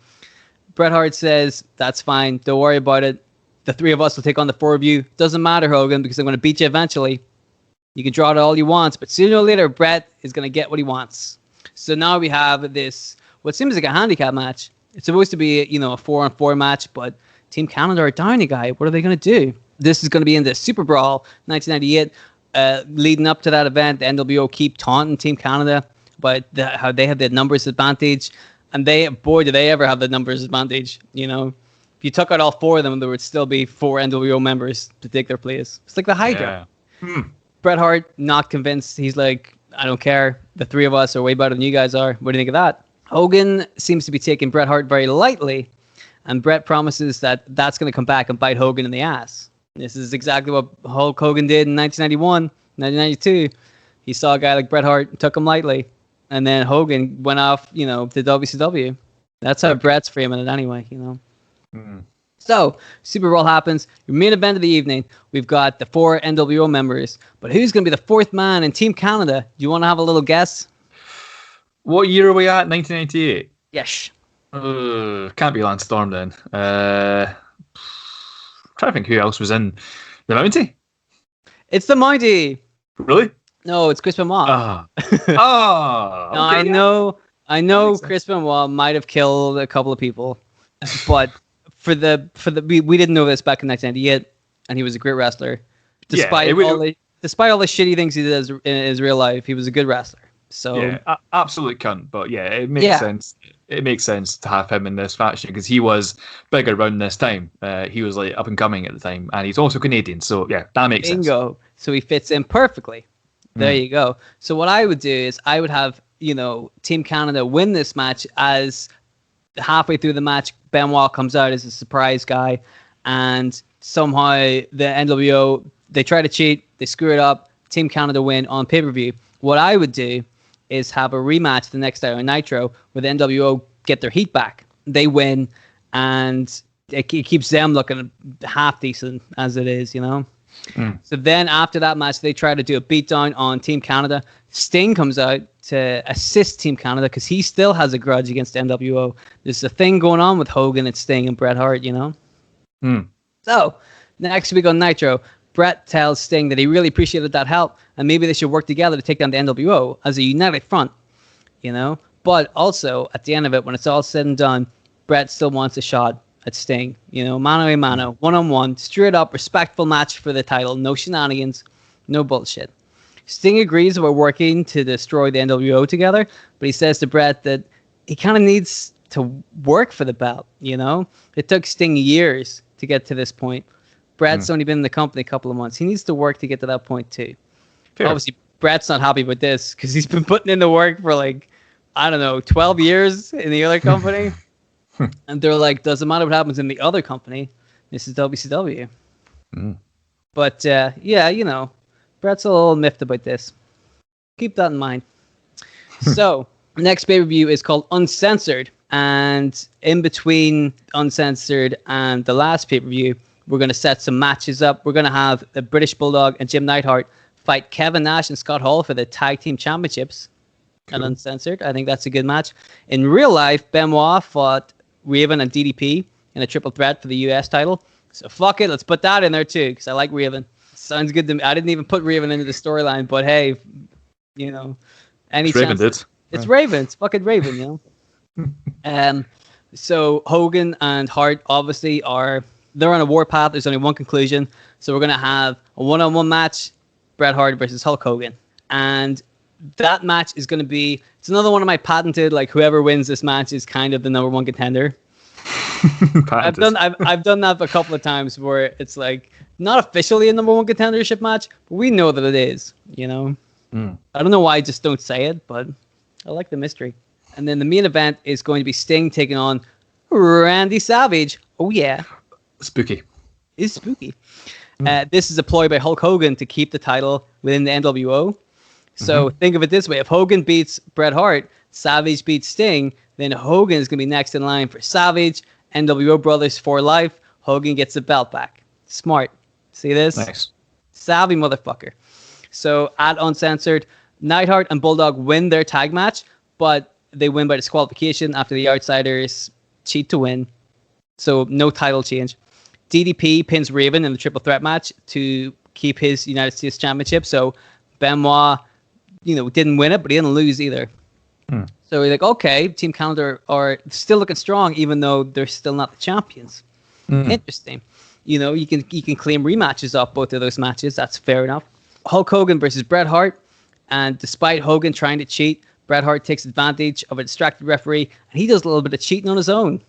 S2: Bret Hart says, that's fine, don't worry about it. The three of us will take on the four of you. Doesn't matter, Hogan, because I'm going to beat you eventually. You can draw it all you want, but sooner or later, Bret is going to get what he wants. So now we have this, what seems like a handicap match. It's supposed to be, a 4-on-4 match, but Team Canada are down a guy. What are they going to do? This is going to be in the Super Brawl 1998. Leading up to that event, the NWO keep taunting Team Canada about how they have the numbers advantage. And do they ever have the numbers advantage. If you took out all four of them, there would still be 4 NWO members to take their place. It's like the Hydra.
S3: Yeah.
S2: Bret Hart, not convinced. He's like, I don't care. The three of us are way better than you guys are. What do you think of that? Hogan seems to be taking Bret Hart very lightly. And Bret promises that that's going to come back and bite Hogan in the ass. This is exactly what Hulk Hogan did in 1991, 1992. He saw a guy like Bret Hart and took him lightly. And then Hogan went off, to WCW. That's how Bret's framing it anyway, So, Super Bowl happens. Your main event of the evening, we've got the 4 NWO members. But who's going to be the 4th man in Team Canada? Do you want to have a little guess?
S3: What year are we at? 1998?
S2: Yes.
S3: Can't be Lance Storm then. Trying to think who else was in the Mountie.
S2: It's the Mountie.
S3: Really?
S2: No, it's Chris Benoit.
S3: Okay,
S2: no, I know Chris Benoit might have killed a couple of people, but we didn't know this back in 1998, and he was a great wrestler. Despite all the shitty things he did in his real life, he was a good wrestler. So
S3: yeah, absolute cunt. But yeah, it makes sense. It makes sense to have him in this faction because he was big around this time. He was like up and coming at the time, and he's also Canadian. So yeah, that makes sense.
S2: Bingo. So he fits in perfectly. There you go. So what I would do is I would have, Team Canada win this match. As halfway through the match, Benoit comes out as a surprise guy, and somehow the NWO, they try to cheat, they screw it up, Team Canada win on pay-per-view. What I would do is have a rematch the next night on Nitro where the NWO get their heat back. They win, and it keeps them looking half decent as it is, So then after that match, they try to do a beatdown on Team Canada. Sting comes out to assist Team Canada because he still has a grudge against NWO. There's a thing going on with Hogan and Sting and Bret Hart, So next week on Nitro, Bret tells Sting that he really appreciated that help and maybe they should work together to take down the NWO as a united front, But also, at the end of it, when it's all said and done, Bret still wants a shot at Sting, mano a mano, one-on-one, straight up, respectful match for the title, no shenanigans, no bullshit. Sting agrees we're working to destroy the NWO together, but he says to Bret that he kind of needs to work for the belt, It took Sting years to get to this point. Bret's only been in the company a couple of months. He needs to work to get to that point too. Fair. Obviously, Bret's not happy with this because he's been putting in the work for 12 years in the other company. And they're like, doesn't matter what happens in the other company. This is WCW. But, Bret's a little miffed about this. Keep that in mind. So, next pay-per-view is called Uncensored. And in between Uncensored and the last pay-per-view, we're going to set some matches up. We're going to have the British Bulldog and Jim Neidhart fight Kevin Nash and Scott Hall for the Tag Team Championships. Cool. And Uncensored. I think that's a good match. In real life, Benoit fought Raven and DDP in a triple threat for the US title. So fuck it, let's put that in there too, because I like Raven. Sounds good to me. I didn't even put Raven into the storyline, but hey, any chance.
S3: Raven did.
S2: It's Raven. It's fucking Raven, So Hogan and Hart obviously they're on a warpath. There's only one conclusion. So we're going to have a one-on-one match, Bret Hart versus Hulk Hogan. And that match is going to be, it's another one of my patented, whoever wins this match is kind of the number one contender. I've done that a couple of times where it's not officially a number one contendership match, but we know that it is, I don't know why I just don't say it, but I like the mystery. And then the main event is going to be Sting taking on Randy Savage. Oh yeah.
S3: Spooky.
S2: It's spooky. This is a ploy by Hulk Hogan to keep the title within the NWO. So think of it this way. If Hogan beats Bret Hart, Savage beats Sting, then Hogan is going to be next in line for Savage, NWO Brothers for life. Hogan gets the belt back. Smart. See this?
S3: Nice.
S2: Savvy motherfucker. So at Uncensored, Neidhart and Bulldog win their tag match, but they win by disqualification after the Outsiders cheat to win. So no title change. DDP pins Raven in the triple threat match to keep his United States Championship. So Benoit, didn't win it, but he didn't lose either. So we're like, okay, Team Canada are still looking strong, even though they're still not the champions. Interesting. You can claim rematches off both of those matches. That's fair enough. Hulk Hogan versus Bret Hart. And despite Hogan trying to cheat, Bret Hart takes advantage of a distracted referee, and he does a little bit of cheating on his own.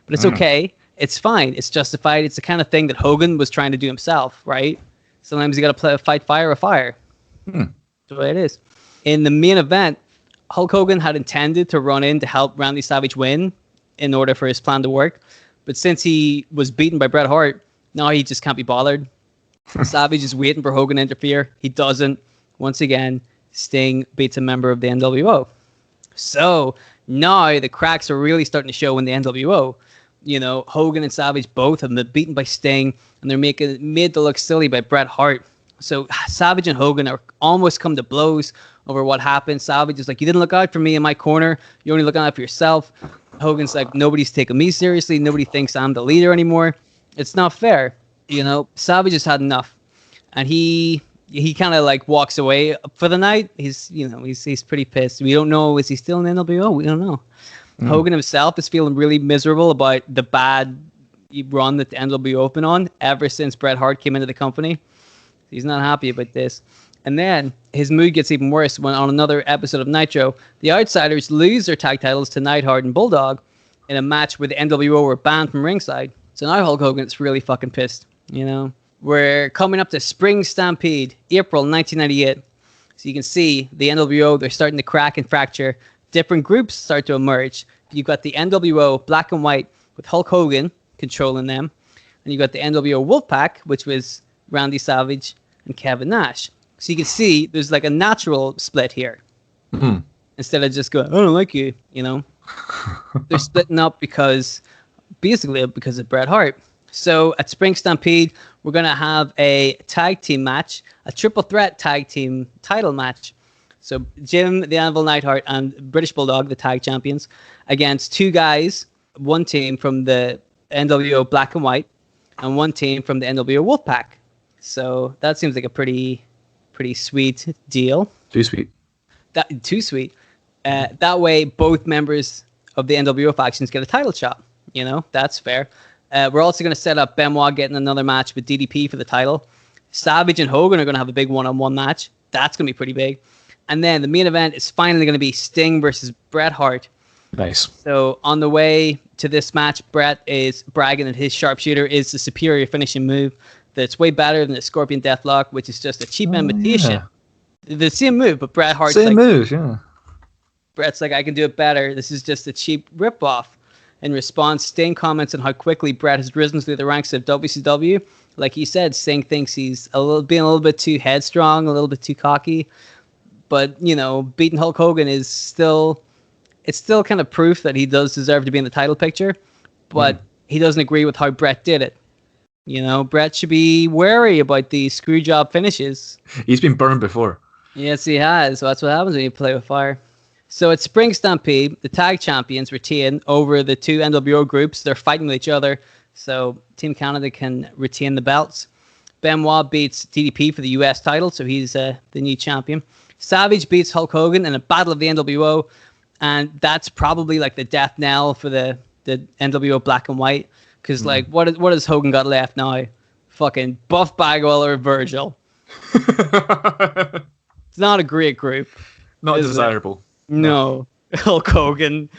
S2: But it's okay. It's fine. It's justified. It's the kind of thing that Hogan was trying to do himself, right? Sometimes you got to fight fire with fire. That's the way it is. In the main event, Hulk Hogan had intended to run in to help Randy Savage win in order for his plan to work. But since he was beaten by Bret Hart, now he just can't be bothered. Savage is waiting for Hogan to interfere. He doesn't. Once again, Sting beats a member of the NWO. So now the cracks are really starting to show in the NWO. Hogan and Savage both have been beaten by Sting, and they're made to look silly by Bret Hart. So Savage and Hogan are almost come to blows over what happened. Savage is like, you didn't look out for me in my corner. You're only looking out for yourself. Hogan's like, nobody's taking me seriously. Nobody thinks I'm the leader anymore. It's not fair. Savage has had enough. And he kind of walks away for the night. He's pretty pissed. We don't know, is he still in the NWO? We don't know. Hogan himself is feeling really miserable about the bad run that the NWO been on ever since Bret Hart came into the company. He's not happy about this. And then his mood gets even worse when on another episode of Nitro, the Outsiders lose their tag titles to Neidhart and Bulldog in a match where the NWO were banned from ringside. So now Hulk Hogan's really fucking pissed. We're coming up to Spring Stampede, April 1998. So you can see the NWO, they're starting to crack and fracture. Different groups start to emerge. You've got the NWO Black and White with Hulk Hogan controlling them. And you got the NWO Wolfpack, which was Randy Savage and Kevin Nash. So you can see there's like a natural split here.
S3: Mm-hmm.
S2: Instead of just going, I don't like you, you know. They're splitting up basically because of Bret Hart. So at Spring Stampede, we're going to have a tag team match, a triple threat tag team title match. So Jim, the Anvil Neidhart, and British Bulldog, the tag champions, against two guys, one team from the NWO Black and White, and one team from the NWO Wolfpack. So that seems like a pretty sweet deal.
S3: Too sweet.
S2: Too sweet. That way, both members of the NWO factions get a title shot. You know, that's fair. We're also going to set up Benoit getting another match with DDP for the title. Savage and Hogan are going to have a big one-on-one match. That's going to be pretty big. And then the main event is finally going to be Sting versus Bret Hart.
S3: Nice.
S2: So on the way to this match, Bret is bragging that his sharpshooter is the superior finishing move. That's way better than the Scorpion Deathlock, which is just a cheap imitation. Yeah. The same move, but Bret Hart's
S3: same move, yeah.
S2: Bret's like, I can do it better. This is just a cheap ripoff. In response, Sting comments on how quickly Bret has risen through the ranks of WCW. Like he said, Sting thinks he's being a little bit too headstrong, a little bit too cocky. But, you know, beating Hulk Hogan is still kind of proof that he does deserve to be in the title picture. But he doesn't agree with how Bret did it. You know, Bret should be wary about these screw job finishes.
S3: He's been burned before.
S2: Yes, he has. So that's what happens when you play with fire. So at Spring Stampede, the tag champions retain over the two NWO groups. They're fighting with each other. So Team Canada can retain the belts. Benoit beats DDP for the US title. So he's the new champion. Savage beats Hulk Hogan in a battle of the NWO. And that's probably like the death knell for the NWO Black and White. Because, like, what has Hogan got left now? Fucking Buff Bagwell or Virgil. It's not a great group.
S3: Not desirable.
S2: No. Hulk Hogan,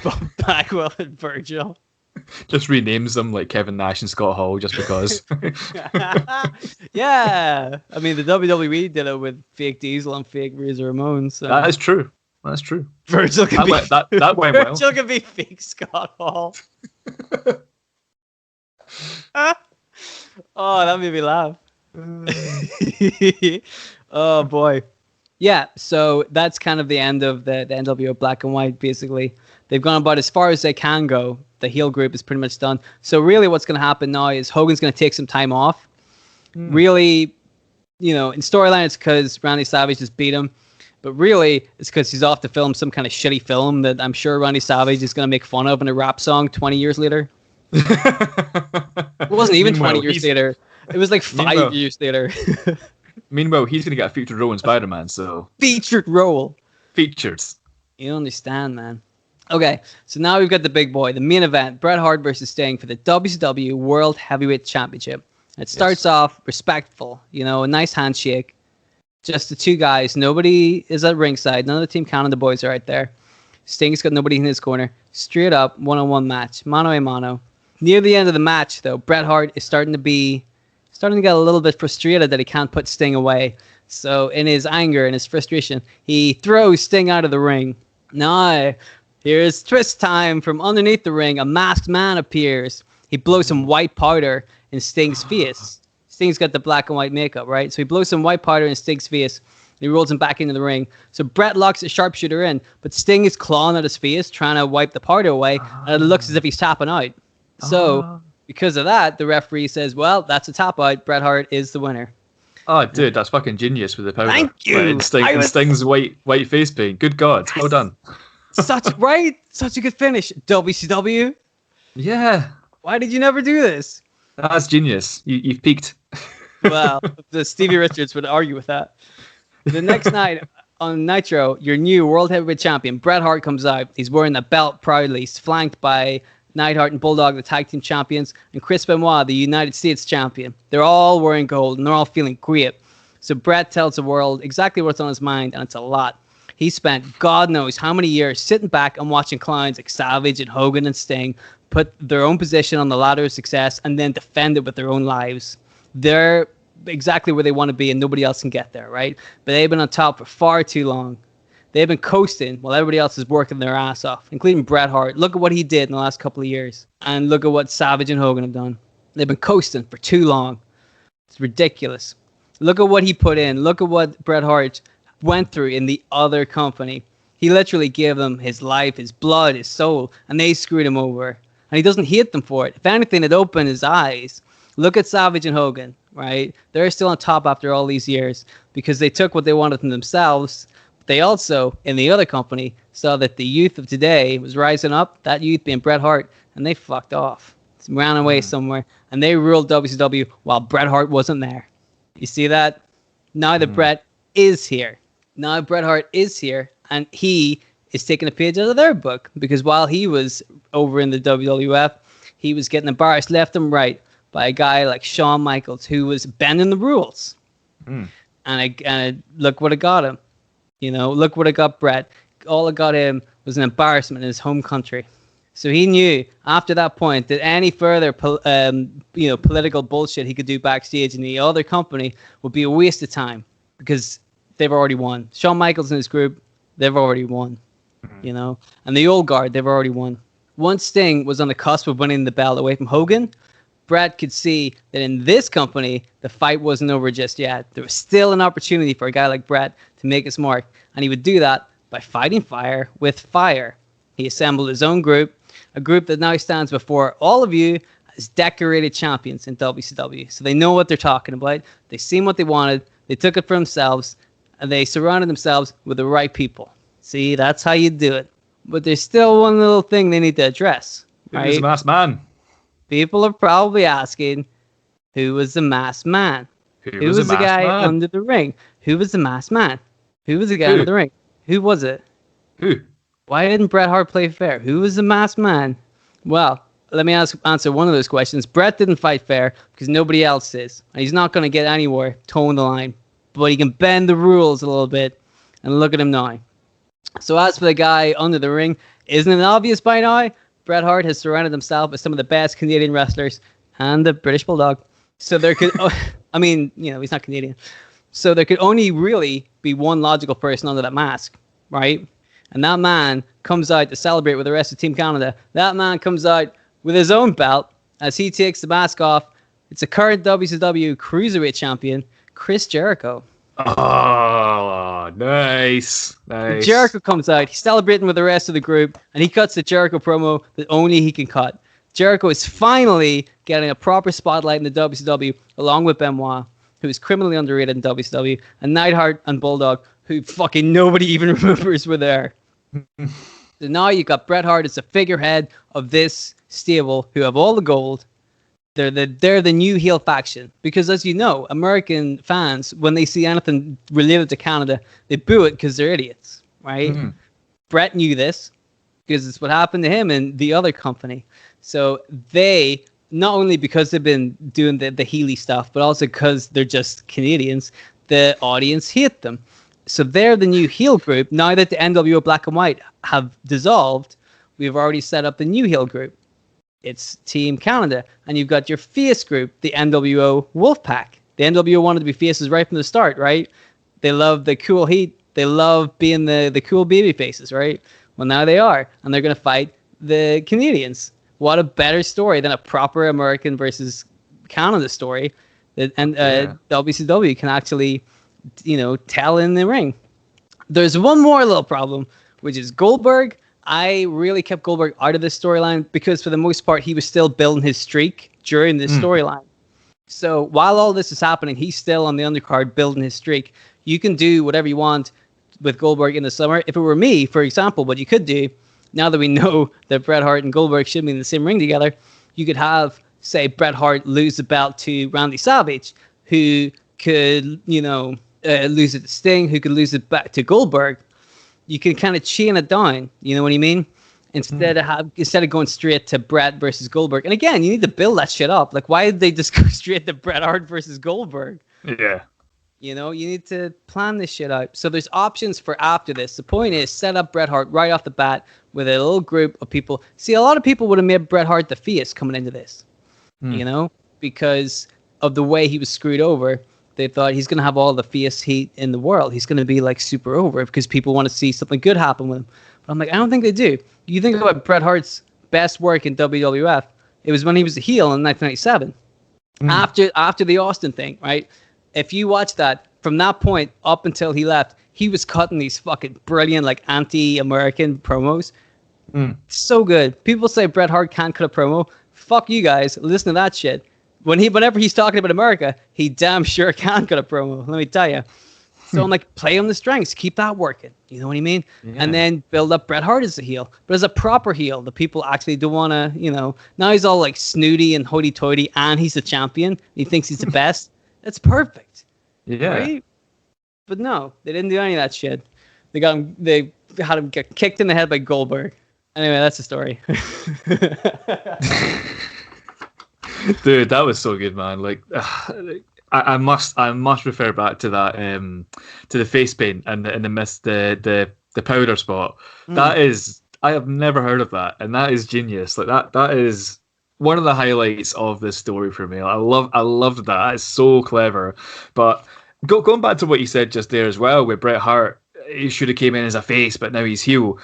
S2: Buff Bagwell, and Virgil.
S3: Just renames them like Kevin Nash and Scott Hall just because.
S2: Yeah. I mean, the WWE did it with fake Diesel and fake Razor Ramon. So.
S3: That is true. That's true.
S2: Virgil can
S3: that went well.
S2: Virgil can be fake Scott Hall. Oh, that made me laugh. Oh boy. Yeah, so that's kind of the end of the NWO Black and White, basically. They've gone about as far as they can go. The heel group is pretty much done. So really what's going to happen now is Hogan's going to take some time off. Really, you know, in storyline it's because Randy Savage just beat him. But really, it's because he's off to film some kind of shitty film that I'm sure Randy Savage is going to make fun of in a rap song 20 years later. It wasn't even 20 years later. It was like 5 years later.
S3: Meanwhile, he's going to get a featured role in Spider-Man, so...
S2: Featured role.
S3: Featured.
S2: You don't understand, man. Okay, so now we've got the big boy, the main event, Bret Hart versus Sting for the WCW World Heavyweight Championship. It starts off respectful, you know, a nice handshake. Just the two guys. Nobody is at ringside. None of the Team Canada boys are out there. Sting's got nobody in his corner. Straight up, one-on-one match. Mano a mano. Near the end of the match, though, Bret Hart is starting to get a little bit frustrated that he can't put Sting away. So in his anger and his frustration, he throws Sting out of the ring. Now, here's twist time. From underneath the ring, a masked man appears. He blows some white powder in Sting's face. Sting's got the black and white makeup, right? So he blows some white powder in Sting's face. And he rolls him back into the ring. So Bret locks the sharpshooter in, but Sting is clawing at his face, trying to wipe the powder away, and it looks as if he's tapping out. So because of that, the referee says, well, that's a tap out. Bret Hart is the winner.
S3: Oh, dude, that's fucking genius with the powder.
S2: Thank you.
S3: And Sting's white face paint. Good God. Yes. Well done.
S2: Such a good finish. WCW.
S3: Yeah.
S2: Why did you never do this?
S3: That's genius. You've peaked.
S2: Well, the Stevie Richards would argue with that. The next night on Nitro, your new World Heavyweight Champion, Bret Hart, comes out. He's wearing the belt proudly. He's flanked by Neidhart and Bulldog, the tag team champions, and Chris Benoit, the United States champion. They're all wearing gold, and they're all feeling great. So Bret tells the world exactly what's on his mind, and it's a lot. He spent God knows how many years sitting back and watching clowns like Savage and Hogan and Sting put their own position on the ladder of success and then defend it with their own lives. They're exactly where they want to be, and nobody else can get there, right? But they've been on top for far too long. They've been coasting while everybody else is working their ass off, including Bret Hart. Look at what he did in the last couple of years, and look at what Savage and Hogan have done. They've been coasting for too long. It's ridiculous. Look at what he put in. Look at what Bret Hart went through in the other company. He literally gave them his life, his blood, his soul, and they screwed him over. And he doesn't hate them for it. If anything, it opened his eyes. Look at Savage and Hogan, right? They're still on top after all these years because they took what they wanted from themselves. They also, in the other company, saw that the youth of today was rising up, that youth being Bret Hart, and they fucked off. Ran away somewhere, and they ruled WCW while Bret Hart wasn't there. You see that? Now that Bret is here. Now Bret Hart is here, and he is taking a page out of their book, because while he was over in the WWF, he was getting embarrassed left and right by a guy like Shawn Michaels, who was bending the rules. And look what it got him. You know, look what it got Bret. All it got him was an embarrassment in his home country. So he knew after that point that any further, political bullshit he could do backstage in the other company would be a waste of time, because they've already won. Shawn Michaels and his group, they've already won, you know. And the old guard, they've already won. Once Sting was on the cusp of winning the belt away from Hogan, Bret could see that in this company, the fight wasn't over just yet. There was still an opportunity for a guy like Bret to make his mark, and he would do that by fighting fire with fire. He assembled his own group, a group that now stands before all of you as decorated champions in WCW. So they know what they're talking about. They've seen what they wanted. They took it for themselves, and they surrounded themselves with the right people. See, that's how you do it. But there's still one little thing they need to address. Right?
S3: Who's the masked man?
S2: People are probably asking, who was the masked man? Who was the guy under the ring? Who was the masked man? Who was the guy under the ring? Who was it?
S3: Who?
S2: Why didn't Bret Hart play fair? Who was the masked man? Well, let me answer one of those questions. Bret didn't fight fair because nobody else is. And he's not going to get anywhere towing the line. But he can bend the rules a little bit. And look at him now. So as for the guy under the ring, isn't it obvious by now? Bret Hart has surrounded himself with some of the best Canadian wrestlers and the British Bulldog. So there could... he's not Canadian. So there could only really be one logical person under that mask, right? And that man comes out to celebrate with the rest of Team Canada. That man comes out with his own belt as he takes the mask off. It's a current WCW Cruiserweight champion, Chris Jericho.
S3: Oh, nice.
S2: Jericho comes out. He's celebrating with the rest of the group, and he cuts the Jericho promo that only he can cut. Jericho is finally getting a proper spotlight in the WCW, along with Benoit, who is criminally underrated in WCW, and Neidhart and Bulldog, who fucking nobody even remembers were there. So now you got Bret Hart as the figurehead of this stable, who have all the gold. They're the new heel faction, because as you know, American fans, when they see anything related to Canada, they boo it because they're idiots, right? Bret knew this because it's what happened to him in the other company. So they, not only because they've been doing the Healy stuff, but also because they're just Canadians, the audience hate them. So they're the new heel group. Now that the NWO Black and White have dissolved, we've already set up the new heel group. It's Team Canada. And you've got your face group, the NWO Wolfpack. The NWO wanted to be faces right from the start, right? They love the cool heat. They love being the cool baby faces, right? Well, now they are. And they're going to fight the Canadians. What a better story than a proper American versus Canada story. WCW can actually, tell in the ring. There's one more little problem, which is Goldberg. I really kept Goldberg out of this storyline because for the most part, he was still building his streak during this storyline. So while all this is happening, he's still on the undercard building his streak. You can do whatever you want with Goldberg in the summer. If it were me, for example, what you could do, now that we know that Bret Hart and Goldberg should be in the same ring together, you could have, say, Bret Hart lose the belt to Randy Savage, who could, lose it to Sting, who could lose it back to Goldberg. You can kind of chain it down, you know what I mean? Instead of going straight to Bret versus Goldberg. And again, you need to build that shit up. Like, why did they just go straight to Bret Hart versus Goldberg?
S3: Yeah.
S2: You need to plan this shit out. So there's options for after this. The point is, set up Bret Hart right off the bat with a little group of people. See, a lot of people would have made Bret Hart the face coming into this, because of the way he was screwed over, they thought he's going to have all the face heat in the world. He's going to be like super over because people want to see something good happen with him. But I'm like, I don't think they do. You think about Bret Hart's best work in WWF, it was when he was a heel in 1997. After the Austin thing, right? If you watch that, from that point up until he left, he was cutting these fucking brilliant, like, anti-American promos. So good. People say Bret Hart can't cut a promo. Fuck you guys. Listen to that shit. Whenever he's talking about America, he damn sure can cut a promo. Let me tell you. So I'm like, play on the strengths. Keep that working. You know what I mean? Yeah. And then build up Bret Hart as a heel. But as a proper heel, the people actually don't want to, now he's all like snooty and hoity-toity and he's the champion. He thinks he's the best. That's perfect.
S3: Yeah.
S2: Right? But no, they didn't do any of that shit. They had him get kicked in the head by Goldberg. Anyway, that's the story.
S3: Dude, that was so good, man. Like, I must refer back to that, to the face paint and the powder spot. That is, I have never heard of that, and that is genius. Like that is one of the highlights of this story for me. I loved that. That is so clever. But going back to what you said just there as well, with Bret Hart, he should have came in as a face, but now he's heel.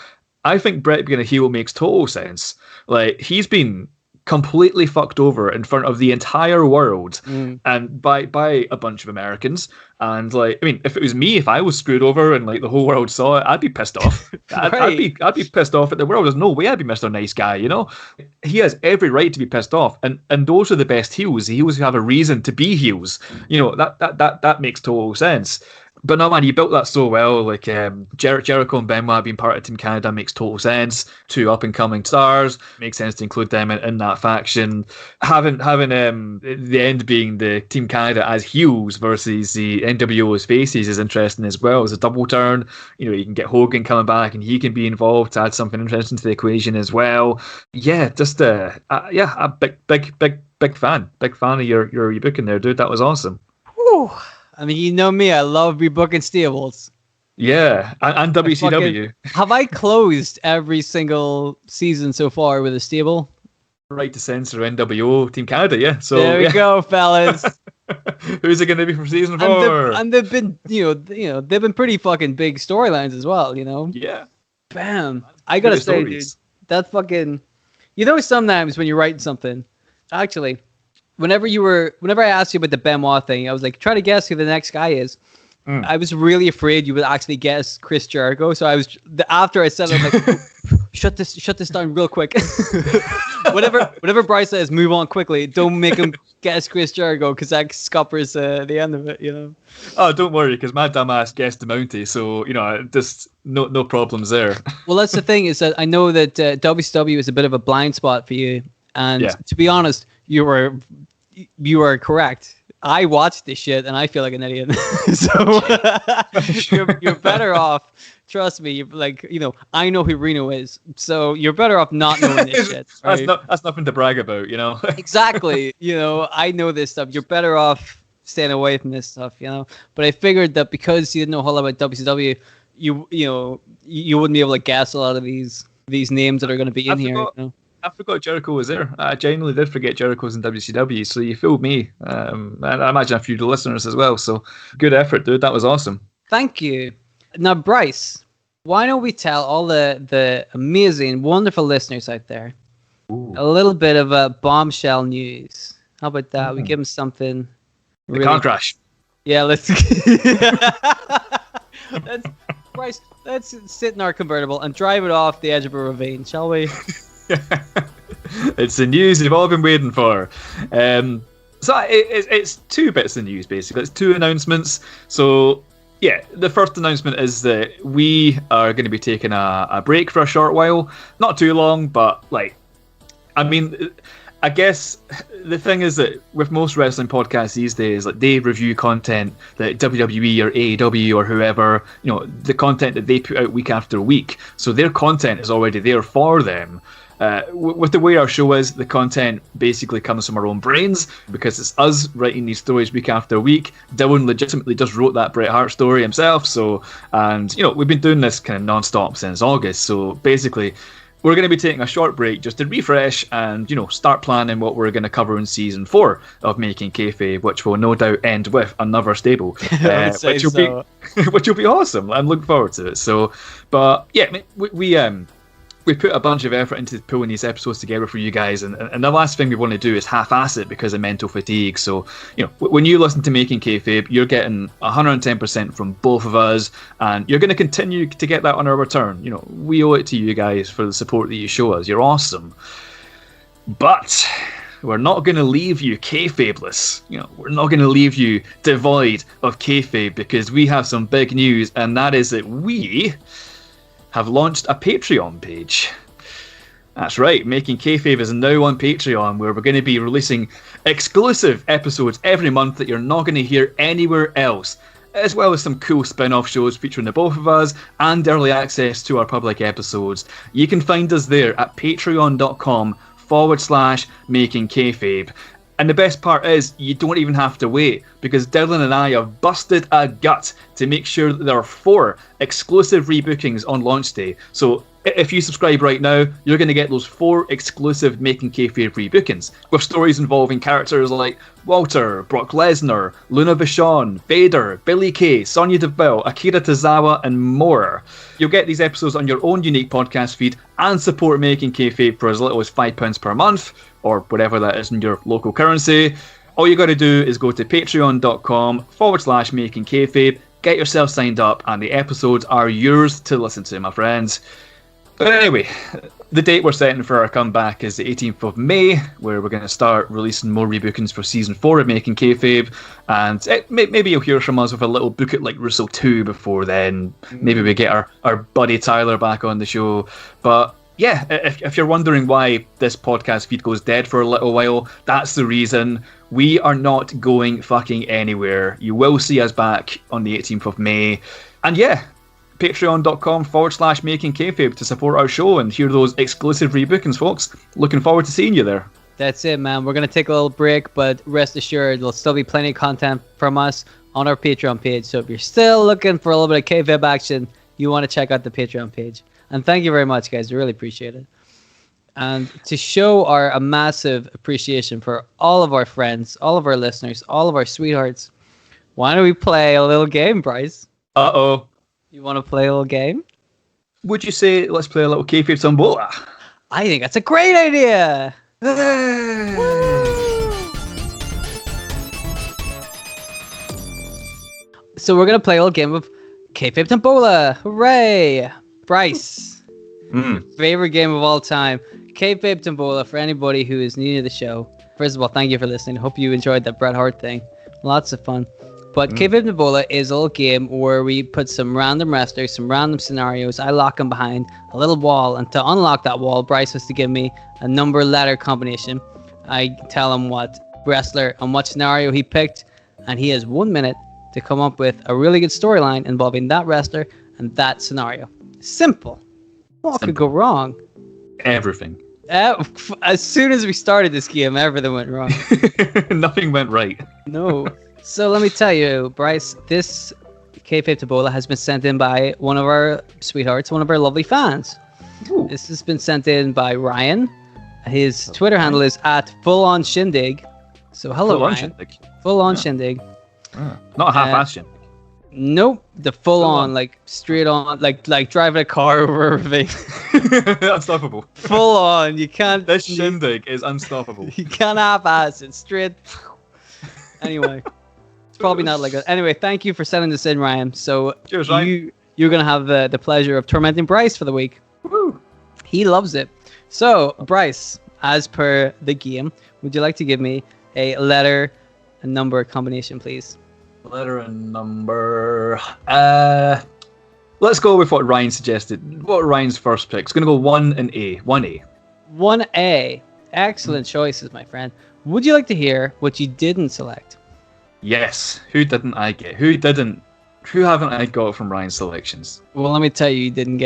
S3: I think Bret being a heel makes total sense. Like, he's been completely fucked over in front of the entire world and by a bunch of Americans. And like, I mean, if it was me, if I was screwed over and like the whole world saw it, I'd be pissed off.
S2: Right.
S3: I'd be pissed off at the world. There's no way I'd be Mr. Nice Guy, He has every right to be pissed off. And those are the best heels. The heels who have a reason to be heels. That makes total sense. But no, man, you built that so well. Like, Jericho and Benoit being part of Team Canada makes total sense. Two up-and-coming stars. Makes sense to include them in that faction. Having the end being the Team Canada as heels versus the NWO as faces is interesting as well. As a double turn, you can get Hogan coming back and he can be involved to add something interesting to the equation as well. Yeah, just a big fan. Big fan of your booking there, dude. That was awesome.
S2: Whew. I mean, you know me, I love rebooking stables.
S3: Yeah, and WCW.
S2: Have I closed every single season so far with a stable?
S3: Right to censor NWO Team Canada, yeah. So
S2: there we go, fellas.
S3: Who's it going to be for season 4?
S2: And they've been, they've been pretty fucking big storylines as well,
S3: Yeah.
S2: Bam. I gotta say, dude, that fucking, sometimes when you're writing something, actually. Whenever I asked you about the Benoit thing, I was like, try to guess who the next guy is. I was really afraid you would actually guess Chris Jericho. So after I said it, I'm like, shut this down real quick. whatever Bryce says, move on quickly. Don't make him guess Chris Jericho because that scuppers the end of it,
S3: Oh, don't worry, because my dumb ass guessed the Mountie, so just no problems there.
S2: Well, that's the thing, is that I know that WCW is a bit of a blind spot for you, and to be honest, you are correct. I watched this shit and I feel like an idiot. So you're better off. Trust me. I know who Reno is, so you're better off not knowing this shit. Right?
S3: That's nothing to brag about,
S2: Exactly. I know this stuff. You're better off staying away from this stuff, But I figured that because you didn't know a whole lot about WCW, you wouldn't be able to guess a lot of these names that are going to be in here.
S3: I forgot Jericho was there. I genuinely did forget Jericho's in WCW, so you fooled me. And I imagine a few of the listeners as well. So good effort, dude. That was awesome.
S2: Thank you. Now, Bryce, why don't we tell all the amazing, wonderful listeners out there a little bit of a bombshell news? How about that? We give them something.
S3: The car crash.
S2: Yeah, let's. Bryce, let's sit in our convertible and drive it off the edge of a ravine, shall we?
S3: It's the news you've all been waiting for. So it's two bits of news, basically. It's two announcements. So, yeah, the first announcement is that we are going to be taking a break for a short while. Not too long, but, I guess the thing is that with most wrestling podcasts these days, they review content that WWE or AEW or whoever, the content that they put out week after week. So their content is already there for them. With the way our show is, the content basically comes from our own brains because it's us writing these stories week after week. Dylan legitimately just wrote that Bret Hart story himself. So, and we've been doing this kind of non-stop since August. So basically, we're going to be taking a short break just to refresh and, start planning what we're going to cover in season 4 of Making Kayfabe, which will no doubt end with another stable, which will be awesome. I'm looking forward to it. So, but yeah, we put a bunch of effort into pulling these episodes together for you guys, and the last thing we want to do is half-ass it because of mental fatigue. So, when you listen to Making Kayfabe, you're getting 110% from both of us, and you're going to continue to get that on our return. We owe it to you guys for the support that you show us. You're awesome. But we're not going to leave you kayfabeless. We're not going to leave you devoid of kayfabe, because we have some big news, and that is that we have launched a Patreon page. That's right, Making Kayfabe is now on Patreon, where we're going to be releasing exclusive episodes every month that you're not going to hear anywhere else, as well as some cool spin-off shows featuring the both of us and early access to our public episodes. You can find us there at patreon.com/Making Kayfabe. And the best part is, you don't even have to wait, because Dylan and I have busted a gut to make sure that there are 4 exclusive rebookings on launch day. So if you subscribe right now, you're going to get those 4 exclusive Making Kayfabe rebookings, with stories involving characters like Walter, Brock Lesnar, Luna Vachon, Vader, Billy Kay, Sonya Deville, Akira Tozawa, and more. You'll get these episodes on your own unique podcast feed and support Making Kayfabe for as little as £5 per month, or whatever that is in your local currency. All you got to do is go to patreon.com/Making Kayfabe, get yourself signed up, and the episodes are yours to listen to, my friends. But anyway, the date we're setting for our comeback is the 18th of May, where we're going to start releasing more rebookings for season 4 of Making Kayfabe, and maybe you'll hear from us with a little Book It Like Russo 2 before then. Maybe we get our buddy Tyler back on the show. But yeah, if you're wondering why this podcast feed goes dead for a little while, that's the reason. We are not going fucking anywhere. You will see us back on the 18th of May. And yeah, patreon.com/Making Kayfabe to support our show and hear those exclusive rebookings, folks. Looking forward to seeing you there.
S2: That's it, man. We're going to take a little break, but rest assured, there'll still be plenty of content from us on our Patreon page. So if you're still looking for a little bit of kayfabe action, you want to check out the Patreon page. And thank you very much, guys. I really appreciate it. And to show a massive appreciation for all of our friends, all of our listeners, all of our sweethearts, why don't we play a little game, Bryce?
S3: Uh-oh.
S2: You want to play a little game?
S3: Would you say let's play a little Kayfabe Tombola?
S2: I think that's a great idea! So we're going to play a little game of Kayfabe Tombola. Hooray! Bryce, your favorite game of all time, Kayfabe Tombola, for anybody who is new to the show. First of all, thank you for listening. Hope you enjoyed that Bret Hart thing. Lots of fun. But Kayfabe Tombola is a little game where we put some random wrestlers, some random scenarios. I lock them behind a little wall, and to unlock that wall, Bryce has to give me a number-letter combination. I tell him what wrestler and what scenario he picked, and he has 1 minute to come up with a really good storyline involving that wrestler and that scenario. Simple. What could go wrong?
S3: Everything.
S2: As soon as we started this game, everything went wrong.
S3: Nothing went right.
S2: No. So let me tell you, Bryce, this Kayfabe Tombola has been sent in by one of our sweethearts, one of our lovely fans. Ooh. This has been sent in by Ryan. His Twitter handle is @FullOnShindig. So hello, Ryan. Shindig. Full on Shindig.
S3: Not a half-ass shindig.
S2: Nope, the full on, like straight on, like driving a car over everything.
S3: Unstoppable.
S2: Full on, you can't.
S3: This shindig is unstoppable.
S2: You can't half-ass it, straight. Anyway, it's probably not like that. Anyway, thank you for sending this in, Ryan. So
S3: cheers, Ryan.
S2: You're gonna have the pleasure of tormenting Bryce for the week.
S3: Woo.
S2: He loves it. So Bryce, as per the game, would you like to give me a letter and number combination, please?
S3: Letter and number. Let's go with what Ryan suggested. What Ryan's first pick? It's going to go 1 and A. 1A.
S2: 1A. Excellent choices, my friend. Would you like to hear what you didn't select?
S3: Yes. Who didn't I get? Who haven't I got from Ryan's selections?
S2: Well, let me tell you, you didn't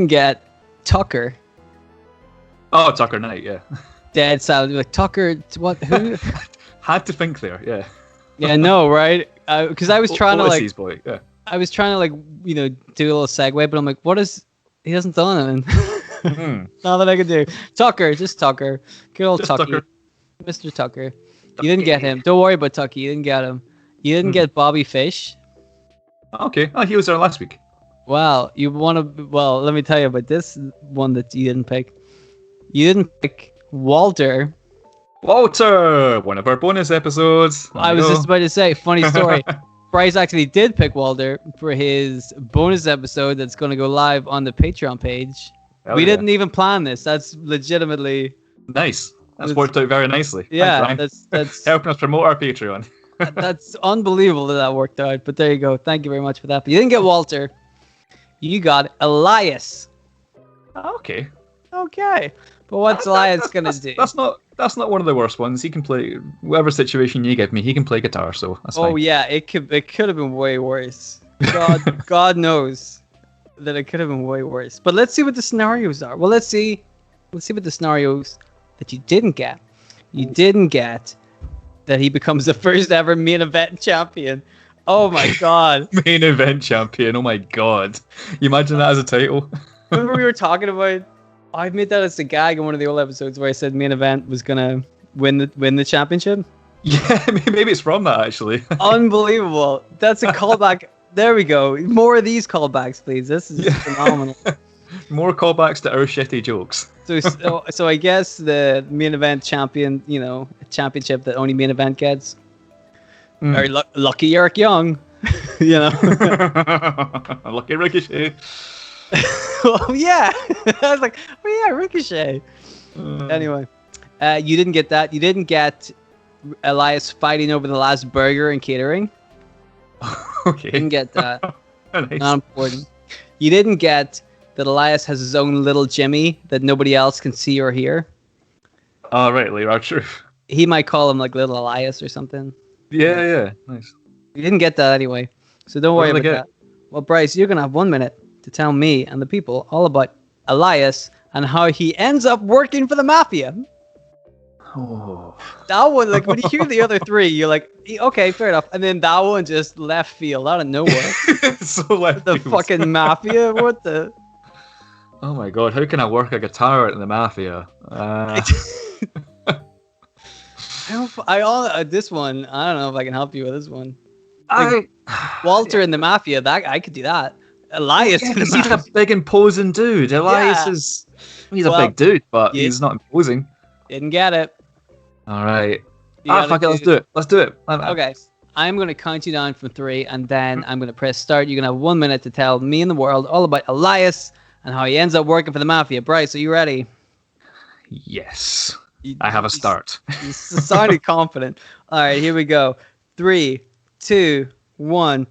S2: get Tucker.
S3: Oh, Tucker Knight, yeah.
S2: Dead silent. Like, Tucker, what? Who?
S3: Had to think there, yeah.
S2: Yeah, no, right? Because I was trying to like,
S3: boy, yeah.
S2: I was trying to like, do a little segue, but I'm like, what is? He hasn't done it. Nothing I can do. Tucker, just Tucker. Good old
S3: Just
S2: Tucky.
S3: Tucker.
S2: Mr. Tucker. You didn't get him. Don't worry about Tucky. You didn't get him. You didn't get Bobby Fish.
S3: Okay. Oh, he was there last week.
S2: Wow. You want to... Well, let me tell you about this one that you didn't pick. You didn't pick Walter.
S3: Walter! One of our bonus episodes.
S2: I was just about to say, funny story. Bryce actually did pick Walter for his bonus episode that's going to go live on the Patreon page. We didn't even plan this. That's legitimately...
S3: Nice. That's worked out very nicely.
S2: Yeah,
S3: Thanks,
S2: that's
S3: helping us promote our Patreon.
S2: that's unbelievable that worked out. But there you go. Thank you very much for that. But you didn't get Walter. You got Elias.
S3: Okay.
S2: Okay. But what's Elias going to do?
S3: That's not one of the worst ones. He can play whatever situation you give me. He can play guitar, so that's fine.
S2: Oh yeah, it could have been way worse. God knows that it could have been way worse. But let's see what the scenarios are. Well, let's see what the scenarios that you didn't get. You didn't get that he becomes the first ever main event champion. Oh my God.
S3: Main event champion. Oh my God. You imagine that as a title?
S2: Remember we were talking about, I made that as a gag in one of the old episodes where I said main event was gonna win the championship.
S3: Yeah, maybe it's from that actually.
S2: Unbelievable. That's a callback. There we go. More of these callbacks, please. This is phenomenal.
S3: More callbacks to our shitty jokes.
S2: So I guess the main event champion, a championship that only main event gets. Very lucky Eric Young,
S3: Lucky Ricochet.
S2: Oh yeah, I was like, oh yeah, Ricochet. Anyway, you didn't get that. You didn't get Elias fighting over the last burger and catering.
S3: Okay.
S2: Didn't get that.
S3: Nice.
S2: Not important. You didn't get that Elias has his own little Jimmy that nobody else can see or hear.
S3: Oh, right, Lee Archer.
S2: He might call him like Little Elias or something.
S3: Yeah, nice.
S2: You didn't get that anyway, so don't worry about that. Well, Bryce, you're gonna have 1 minute to tell me and the people all about Elias and how he ends up working for the Mafia.
S3: Oh.
S2: That one, like when you hear the other three, you're like, okay, fair enough. And then that one just left field out of nowhere.
S3: So left
S2: The
S3: field.
S2: fucking Mafia, what the?
S3: Oh my God, how can I work a guitar in the Mafia?
S2: This one, I don't know if I can help you with this one. Walter in the Mafia, I could do that. Elias in the
S3: he's
S2: Mafia.
S3: a big imposing dude. Elias he's a big dude, but he's not imposing.
S2: Didn't get it.
S3: All right. Fuck it, let's do it. Let's do it.
S2: Okay. I'm going to count you down from 3, and then I'm going to press start. You're going to have 1 minute to tell me and the world all about Elias and how he ends up working for the Mafia. Bryce, are you ready?
S3: Yes. I have a start.
S2: You sounded confident. All right, here we go. 3, 2, 1.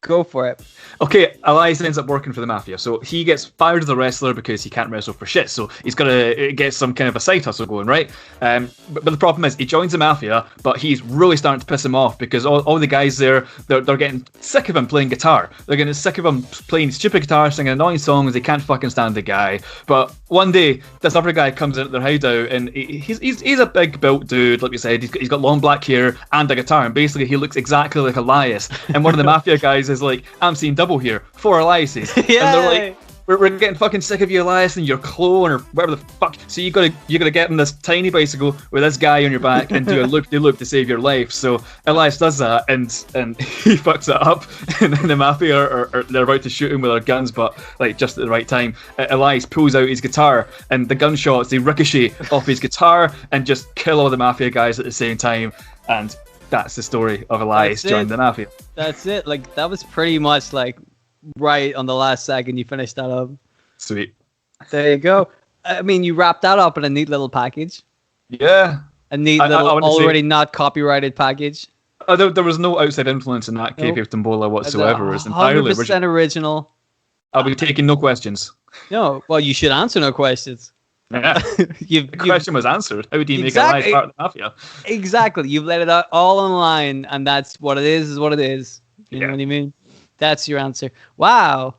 S2: Go for it.
S3: Okay, Elias ends up working for the Mafia. So he gets fired as a wrestler because he can't wrestle for shit. So he's got to get some kind of a side hustle going, right? But the problem is he joins the Mafia, but he's really starting to piss him off because all the guys there, they're getting sick of him playing guitar. They're getting sick of him playing stupid guitar, singing annoying songs. They can't fucking stand the guy. But one day, this other guy comes in at their hideout, and he's a big built dude, like we said. He's got long black hair and a guitar, and basically he looks exactly like Elias. And one of the Mafia guys is like, I'm seeing double here, 4 Eliases. And they're like, we're getting fucking sick of you, Elias, and your clone or whatever the fuck. So you gotta get on this tiny bicycle with this guy on your back and do a loop-de-loop to save your life. So Elias does that, and he fucks it up. And then the Mafia are they're about to shoot him with their guns, but like just at the right time, Elias pulls out his guitar, and the gunshots they ricochet off his guitar and just kill all the Mafia guys at the same time. And that's the story of Elias joining the Mafia.
S2: That's it. Like that was pretty much like right on the last second you finished that up.
S3: Sweet.
S2: There you go. I mean, you wrapped that up in a neat little package.
S3: Yeah.
S2: A neat little already not copyrighted package.
S3: There was no outside influence in that Kayfabe Tombola whatsoever. It was entirely
S2: 100% original.
S3: I'll be taking no questions.
S2: No, well, you should answer no questions.
S3: Yeah. The question was answered. How do you make a live part of the Mafia?
S2: Exactly. You've let it out all online, and that's what it is what it is. You know what I mean? That's your answer. Wow.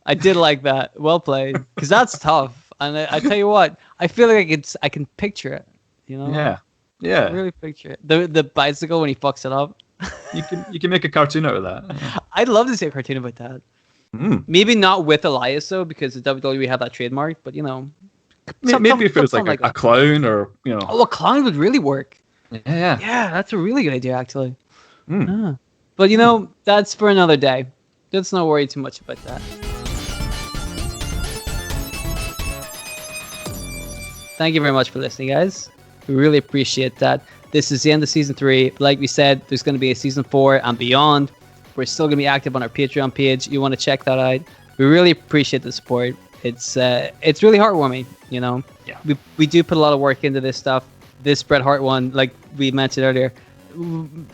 S2: I did like that. Well played. Because that's tough. And I tell you what, I feel like I can picture it. You know?
S3: Yeah.
S2: I really picture it. The bicycle when he fucks it up.
S3: You can make a cartoon out of that.
S2: I'd love to see a cartoon about that. Maybe not with Elias though, because the WWE have that trademark. But
S3: Maybe if it was like a clown or, you know.
S2: Oh, a clown would really work.
S3: Yeah.
S2: Yeah, that's a really good idea, actually. But, you know, that's for another day. Let's not worry too much about that. Thank you very much for listening, guys. We really appreciate that. This is the end of season 3. Like we said, there's going to be a season 4 and beyond. We're still going to be active on our Patreon page. You want to check that out. We really appreciate the support. It's really heartwarming, you know.
S3: Yeah.
S2: We do put a lot of work into this stuff. This Bret Hart one, like we mentioned earlier,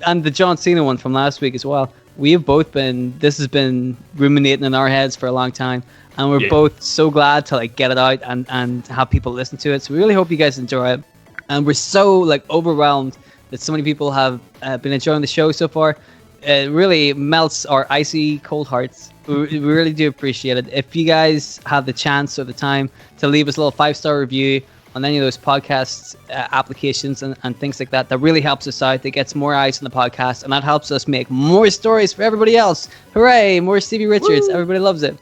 S2: and the John Cena one from last week as well. This has been ruminating in our heads for a long time, and we're both so glad to like get it out and have people listen to it. So we really hope you guys enjoy it, and we're so like overwhelmed that so many people have been enjoying the show so far. It really melts our icy cold hearts. We really do appreciate it. If you guys have the chance or the time to leave us a little 5-star review on any of those podcast applications and things like that, that really helps us out. That gets more eyes on the podcast, and that helps us make more stories for everybody else. Hooray! More Stevie Richards. Woo! Everybody loves it.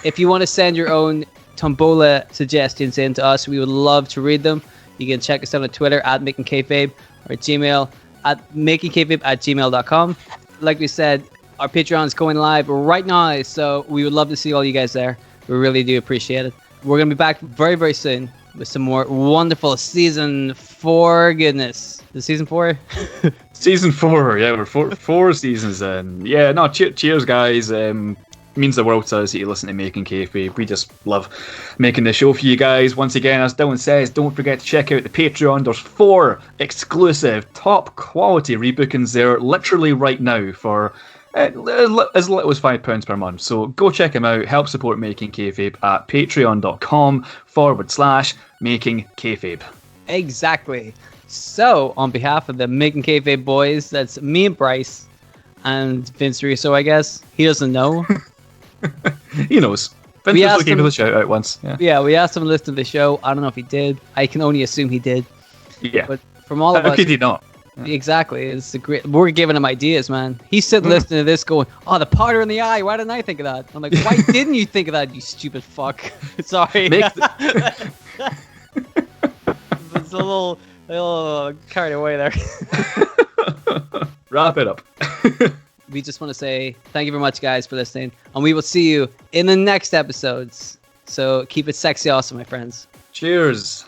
S2: If you want to send your own tombola suggestions in to us, we would love to read them. You can check us out on Twitter at Making Kayfabe or Gmail at makingkayfabe@gmail.com. Like we said, our Patreon is going live right now, so we would love to see all you guys there. We really do appreciate it. We're going to be back very, very soon with some more wonderful season 4 goodness. Is season 4?
S3: Season 4, yeah, we're four seasons in. Yeah, no, cheers, guys. Means the world to us that you listen to Making Kayfabe. We just love making the show for you guys. Once again, as Dylan says, don't forget to check out the Patreon. There's 4 exclusive, top quality rebookings there, literally right now for as little as £5 per month. So go check them out. Help support Making Kayfabe at patreon.com/Making Kayfabe.
S2: Exactly. So, on behalf of the Making Kayfabe boys, that's me and Bryce and Vince Russo, I guess. He doesn't know.
S3: He knows. Vince Russo gave us a shout out once.
S2: Yeah, we asked him to listen to the show. I don't know if he did. I can only assume he did.
S3: Yeah.
S2: But from all of us,
S3: how could he not?
S2: Exactly. It's we're giving him ideas, man. He's sitting listening to this going, oh, the powder in the eye. Why didn't I think of that? I'm like, why didn't you think of that, you stupid fuck? Sorry. It's a little carried away there.
S3: Wrap it up.
S2: We just want to say thank you very much, guys, for listening. And we will see you in the next episodes. So keep it sexy awesome, my friends.
S3: Cheers.